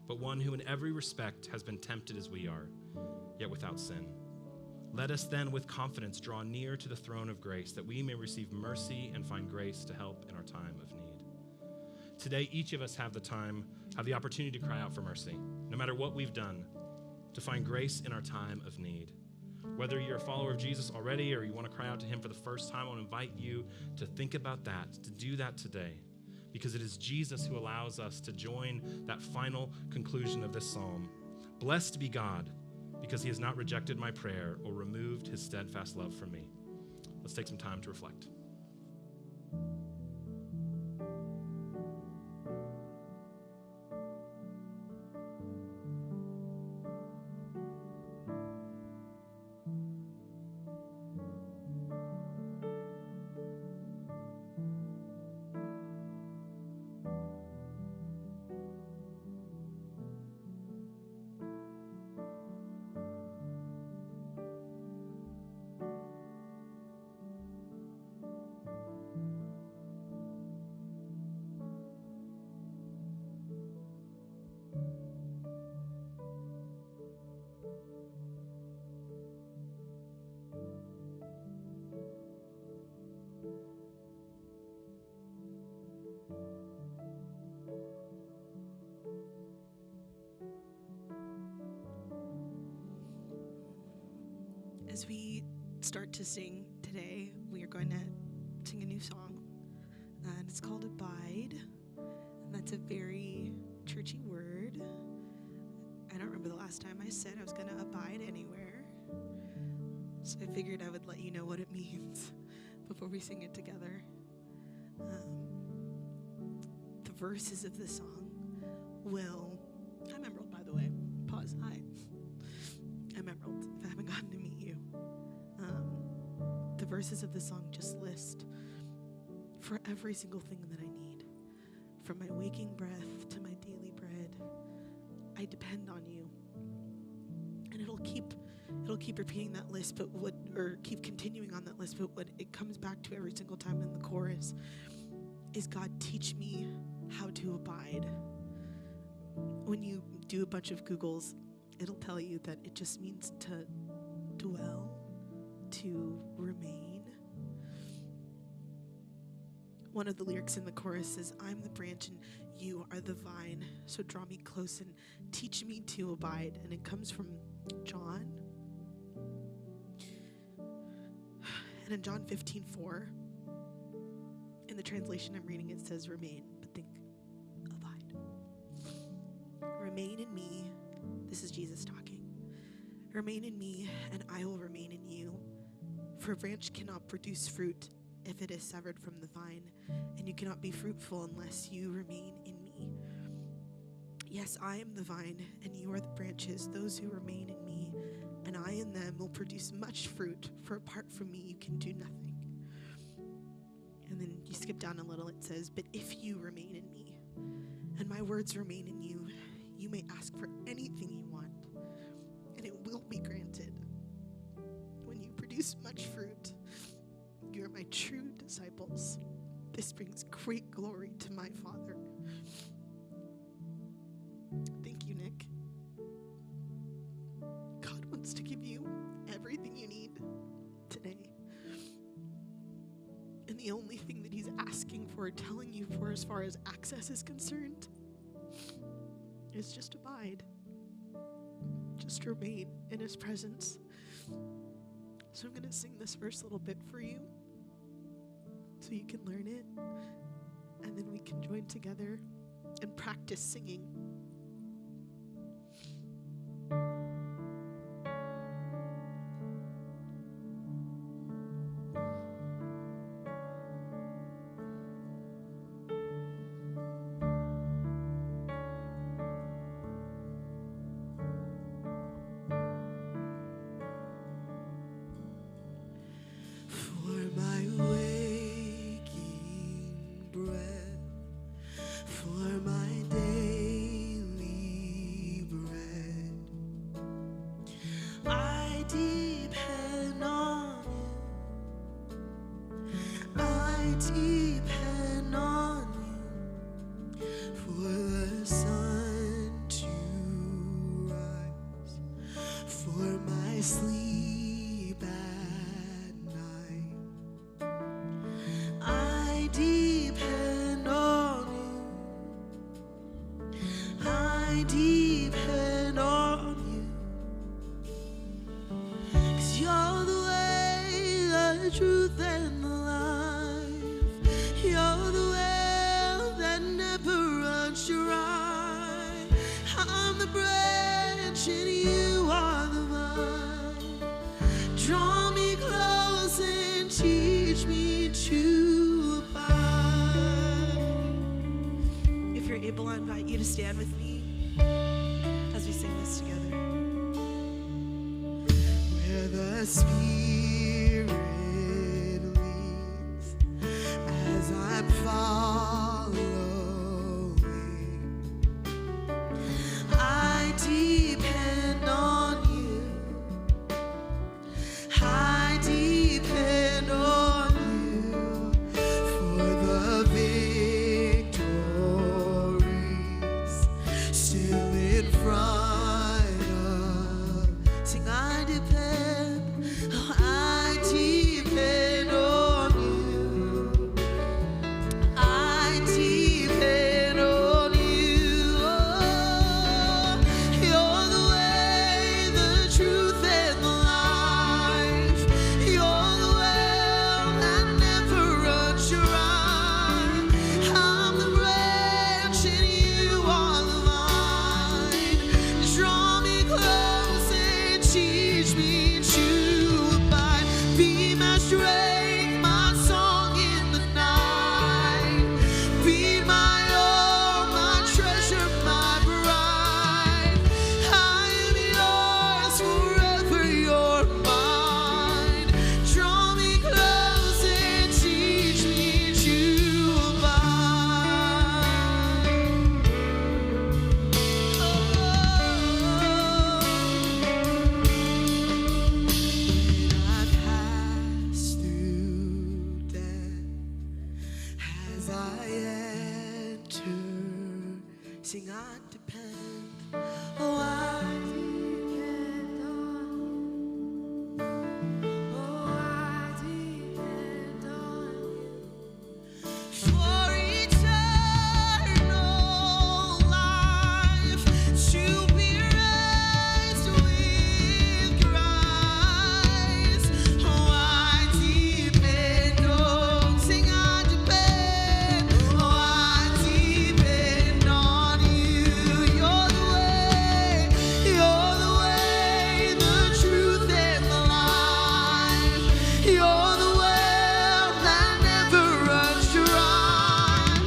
but one who in every respect has been tempted as we are, yet without sin. Let us then with confidence draw near to the throne of grace, that we may receive mercy and find grace to help in our time of need. Today, each of us have the opportunity to cry out for mercy, no matter what we've done, to find grace in our time of need. Whether you're a follower of Jesus already or you want to cry out to him for the first time, I want to invite you to think about that, to do that today, because it is Jesus who allows us to join that final conclusion of this psalm. Blessed be God, because he has not rejected my prayer or removed his steadfast love from me. Let's take some time to reflect. As we start to sing today, we are going to sing a new song, and it's called Abide, and that's a very churchy word. I don't remember the last time I said I was going to abide anywhere, so I figured I would let you know what it means before we sing it together. The verses of the song will... I'm Emerald, by the way. Pause. Hi. I'm Emerald, if I haven't gotten to meet you. The verses of the song just list for every single thing that I need. From my waking breath to my daily bread, I depend on you. And it'll keep repeating that list, or keep continuing on that list, but what it comes back to every single time in the chorus is, God, teach me how to abide. When you do a bunch of Googles, it'll tell you that it just means to dwell, to remain. One of the lyrics in the chorus is, I'm the branch and you are the vine, so draw me close and teach me to abide. And it comes from John. And in John 15:4, in the translation I'm reading, it says remain, but think abide. Remain in me. This is Jesus talking. Remain in me, and I will remain in you. For a branch cannot produce fruit if it is severed from the vine, and you cannot be fruitful unless you remain in me. Yes, I am the vine, and you are the branches. Those who remain in me, and I in them, will produce much fruit, for apart from me you can do nothing. And then you skip down a little, it says, but if you remain in me, and my words remain in you, you may ask for anything you want, and it will be granted. When you produce much fruit, you are my true disciples. This brings great glory to my Father. Thank you, Nick. God wants to give you everything you need today. And the only thing that he's asking for, telling you for as far as access is concerned, is just abide. Just remain in his presence. So I'm going to sing this first little bit for you so you can learn it, and then we can join together and practice singing. Stand with me as we sing this together. Where the Spirit leads, as I'm following, I depend on you. I depend on you for the still in front of. Sing, I depend on you. I Sing, I depend. Oh, I depend on you. Oh, I depend on you. For eternal life to be raised with Christ. Oh, I depend on. Sing, I depend. Oh, I depend on you. You're the way. You're the way, the truth, and the life. You're the well that never runs dry.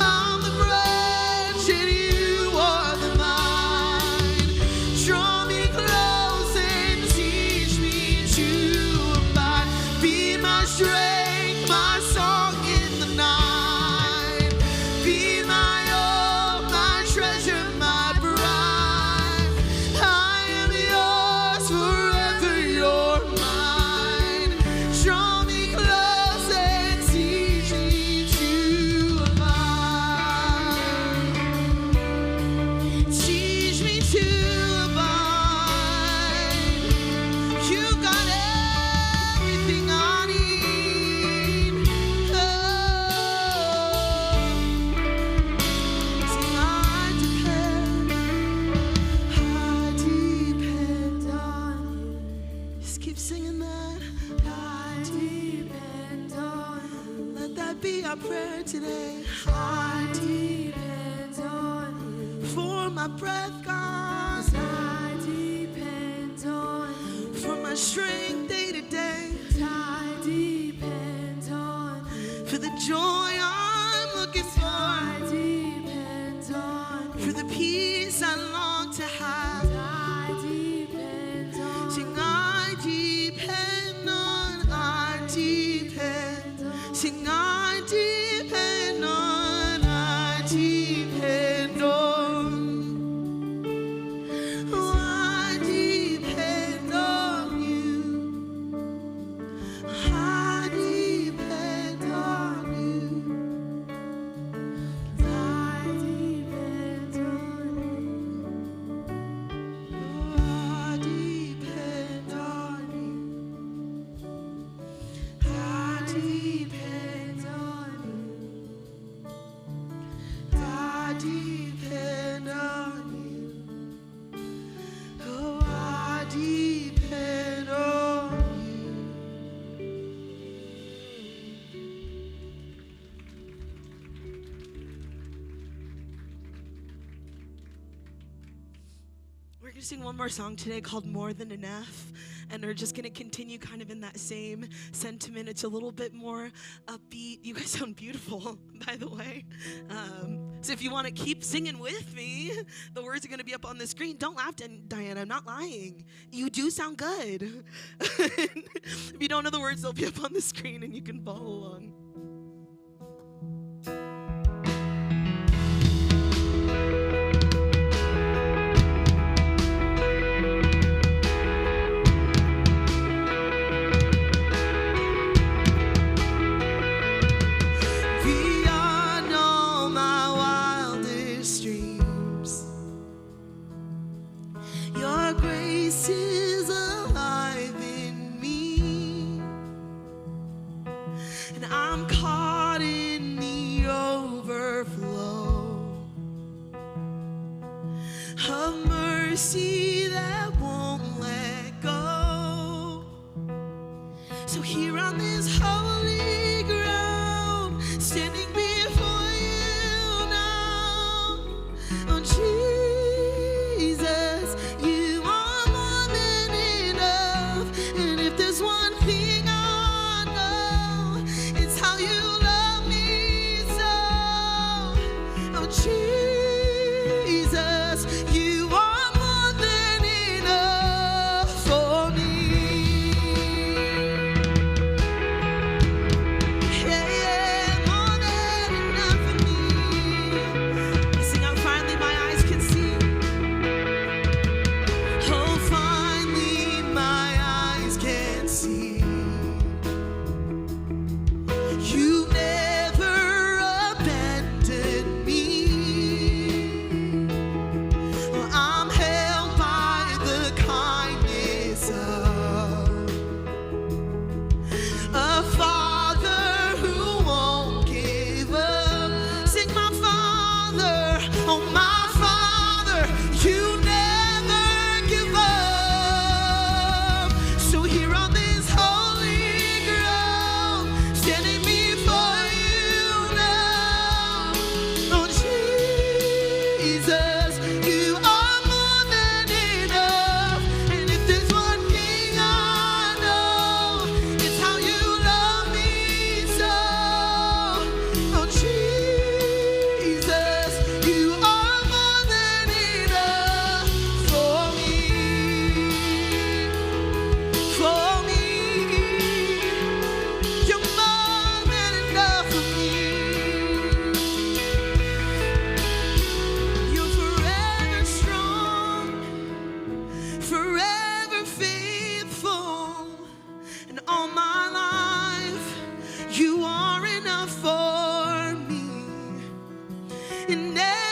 I'm the branch and you are the vine. Draw me close and teach me to abide. Be my strength, my song in the night. Be my all, my treasure, my bride. I am yours forever, you're mine. Draw me close and teach me to abide. Teach me to abide. You got everything I need. Sing, I depend on you. Just keep singing that. I depend on you. Let that be our prayer today. I depend on you. For my breath, God. I depend on you. For my strength day to day. I depend on you. For the joy I'm looking for. I depend on you. For the peace I long to have. I depend on. Sing, I depend on. I depend on. Sing, I depend on. I depend on. Oh, I depend on you. I depend on you. I depend on you. Oh, I depend on you. I depend on you. I depend on you. Oh, I depend on you. We're going to sing one more song today called More Than Enough. And we're just going to continue kind of in that same sentiment. It's a little bit more upbeat. You guys sound beautiful, by the way. So if you want to keep singing with me, the words are going to be up on the screen. Don't laugh, Diana. I'm not lying. You do sound good. If you don't know the words, they'll be up on the screen and you can follow along. Beyond all my wildest dreams, your grace is alive in me, and I'm caught in the overflow of mercy that won't let go. So here on this holy ground, standing before you now, oh Jesus, you are more than enough. And if there's one thing I know, it's how you love me so. Oh Jesus, you are more than enough for me. Yeah, more than enough for me. You sing out, finally my eyes can see. Oh, finally my eyes can see. You never abandoned me.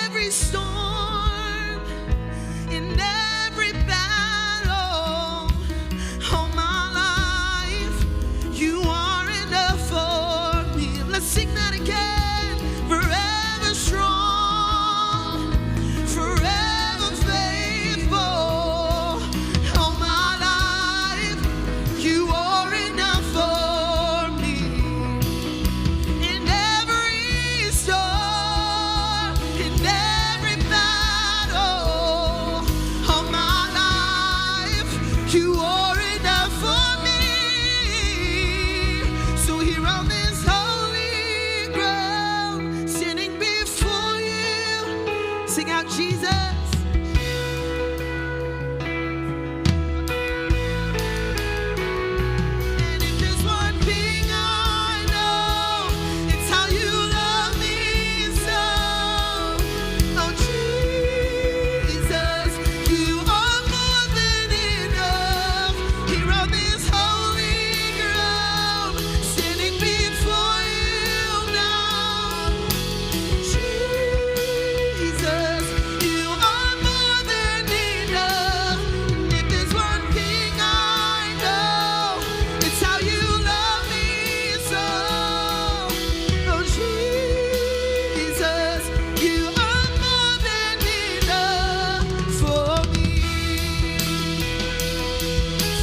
every storm, in every battle, all my life, you are enough for me. Let's sing that again. Forever strong, forever faithful, all my life, you are enough for me. In every storm, in every battle, all my life, you are enough for me. So here on this holy ground, standing before you, sing out Jesus. And if there's one thing I know, it's how you love me so. Oh Jesus, you are more than enough. Here on this holy ground, standing before you now. Jesus, you are more than enough. And if there's one thing I know, it's how you love me so. Oh Jesus, you are more than enough for me.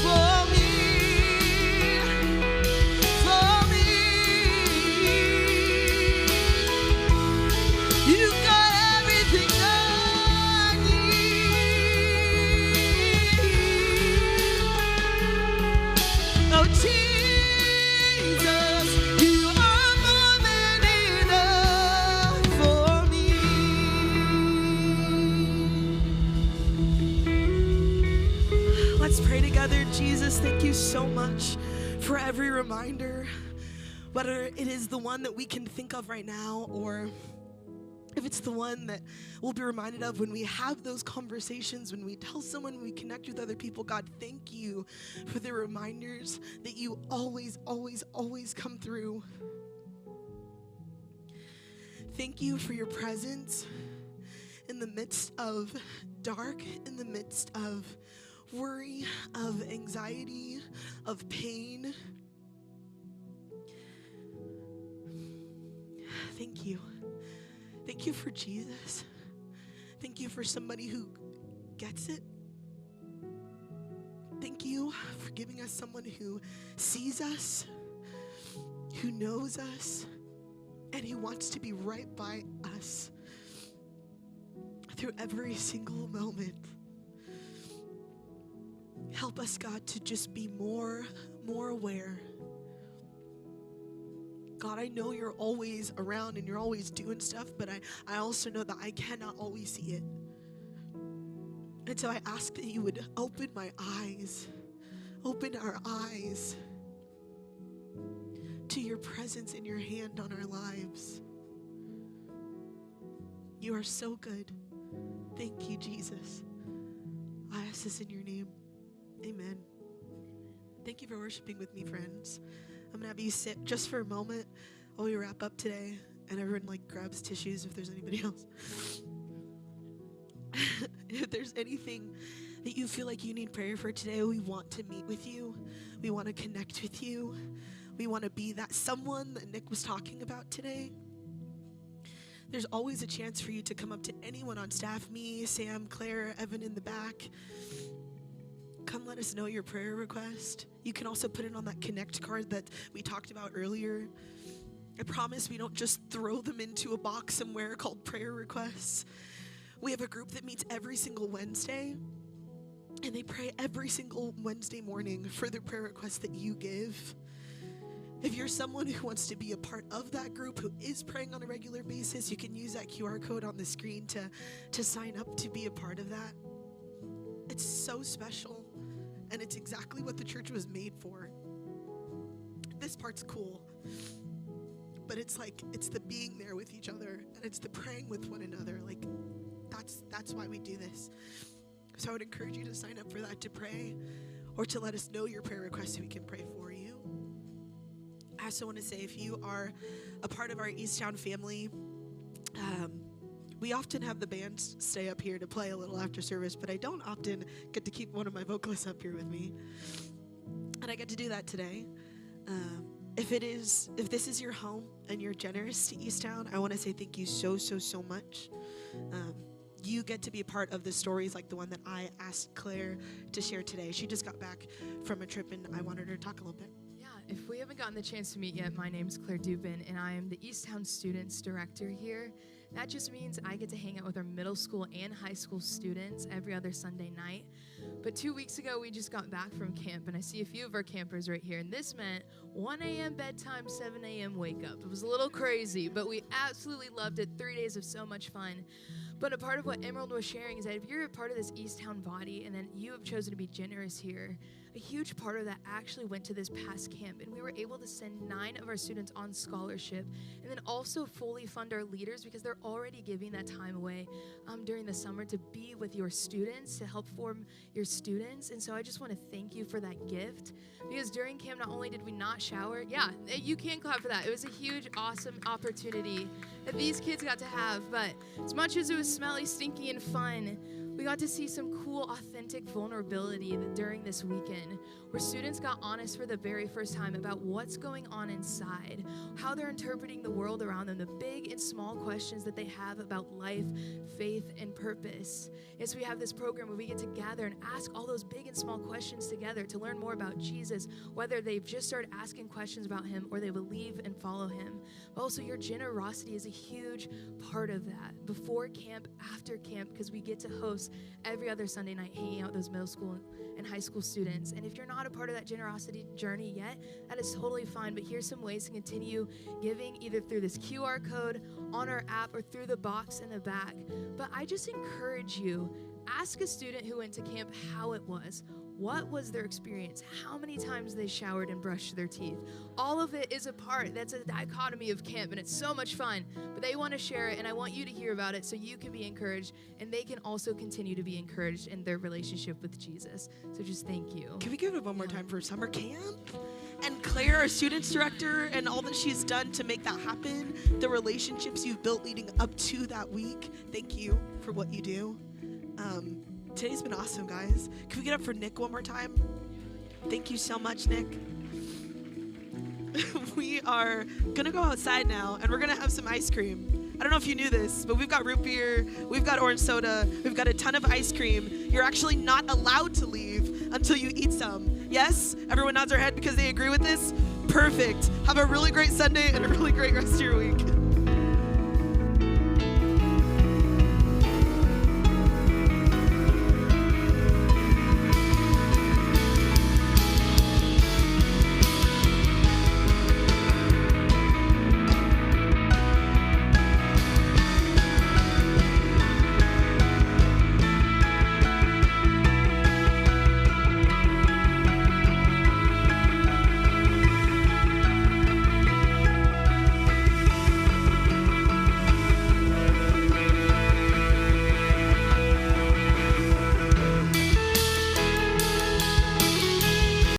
For me. For me. You got everything I need. Oh Jesus, you are more than enough for me. Let's pray together. Jesus, thank you so much for every reminder, whether it is the one that we can think of right now or if it's the one that we'll be reminded of when we have those conversations, when we tell someone, when we connect with other people. God, thank you for the reminders that you always, always, always come through. Thank you for your presence in the midst of dark, in the midst of worry, of anxiety, of pain. Thank you. Thank you for Jesus. Thank you for somebody who gets it. Thank you for giving us someone who sees us, who knows us, and who wants to be right by us through every single moment. Help us, God, to just be more aware. God, I know you're always around and you're always doing stuff, but I also know that I cannot always see it. And so I ask that you would open my eyes, open our eyes to your presence and your hand on our lives. You are so good. Thank you, Jesus. I ask this in your name. Amen. Thank you for worshiping with me, friends. I'm going to have you sit just for a moment while we wrap up today, and everyone grabs tissues if there's anybody else. If there's anything that you feel like you need prayer for today, we want to meet with you. We want to connect with you. We want to be that someone that Nick was talking about today. There's always a chance for you to come up to anyone on staff, me, Sam, Claire, Evan in the back. Come let us know your prayer request. You can also put it on that Connect card that we talked about earlier. I promise we don't just throw them into a box somewhere called prayer requests. We have a group that meets every single Wednesday, and they pray every single Wednesday morning for the prayer requests that you give. If you're someone who wants to be a part of that group, who is praying on a regular basis, you can use that QR code on the screen to sign up to be a part of that. It's so special, and it's exactly what the church was made for. This part's cool, but it's the being there with each other, and it's the praying with one another. That's why we do this. So I would encourage you to sign up for that, to pray, or to let us know your prayer requests so we can pray for you. I also want to say, if you are a part of our Eastown family, we often have the band stay up here to play a little after service, but I don't often get to keep one of my vocalists up here with me. And I get to do that today. If this is your home and you're generous to Eastown, I want to say thank you so much. You get to be a part of the stories like the one that I asked Claire to share today. She just got back from a trip, and I wanted her to talk a little bit. Yeah, if we haven't gotten the chance to meet yet, my name's Claire Dubin, and I am the Eastown Students Director here. That just means I get to hang out with our middle school and high school students every other Sunday night. But 2 weeks ago, we just got back from camp, and I see a few of our campers right here, and this meant 1 a.m. bedtime, 7 a.m. wake up. It was a little crazy, but we absolutely loved it. 3 days of so much fun. But a part of what Emerald was sharing is that if you're a part of this Eastown body and then you have chosen to be generous here, a huge part of that actually went to this past camp, and we were able to send 9 of our students on scholarship and then also fully fund our leaders because they're already giving that time away during the summer to be with your students, to help form your students. And so I just want to thank you for that gift, because during camp, not only did we not shower, yeah, you can clap for that. It was a huge, awesome opportunity that these kids got to have, but as much as it was smelly, stinky, and fun, we got to see some cool, authentic vulnerability during this weekend, where students got honest for the very first time about what's going on inside, how they're interpreting the world around them, the big and small questions that they have about life, faith, and purpose. Yes, we have this program where we get to gather and ask all those big and small questions together to learn more about Jesus, whether they've just started asking questions about him or they believe and follow him. But also, your generosity is a huge part of that, before camp, after camp, because we get to host every other Sunday night hanging out with those middle school and high school students. And if you're not a part of that generosity journey yet, that is totally fine, but here's some ways to continue giving, either through this QR code on our app or through the box in the back. But I just encourage you, ask a student who went to camp how it was. What was their experience? How many times they showered and brushed their teeth? All of it is a part. That's a dichotomy of camp, and it's so much fun. But they want to share it, and I want you to hear about it so you can be encouraged, and they can also continue to be encouraged in their relationship with Jesus. So just thank you. Can we give it one more time for summer camp? And Claire, our students director, and all that she's done to make that happen, the relationships you've built leading up to that week. Thank you for what you do. Today's been awesome, guys. Can we get up for Nick one more time? Thank you so much, Nick. We are gonna go outside now, and we're gonna have some ice cream. I don't know if you knew this, but we've got root beer, we've got orange soda, we've got a ton of ice cream. You're actually not allowed to leave until you eat some. Yes? Everyone nods their head because they agree with this? Perfect. Have a really great Sunday and a really great rest of your week.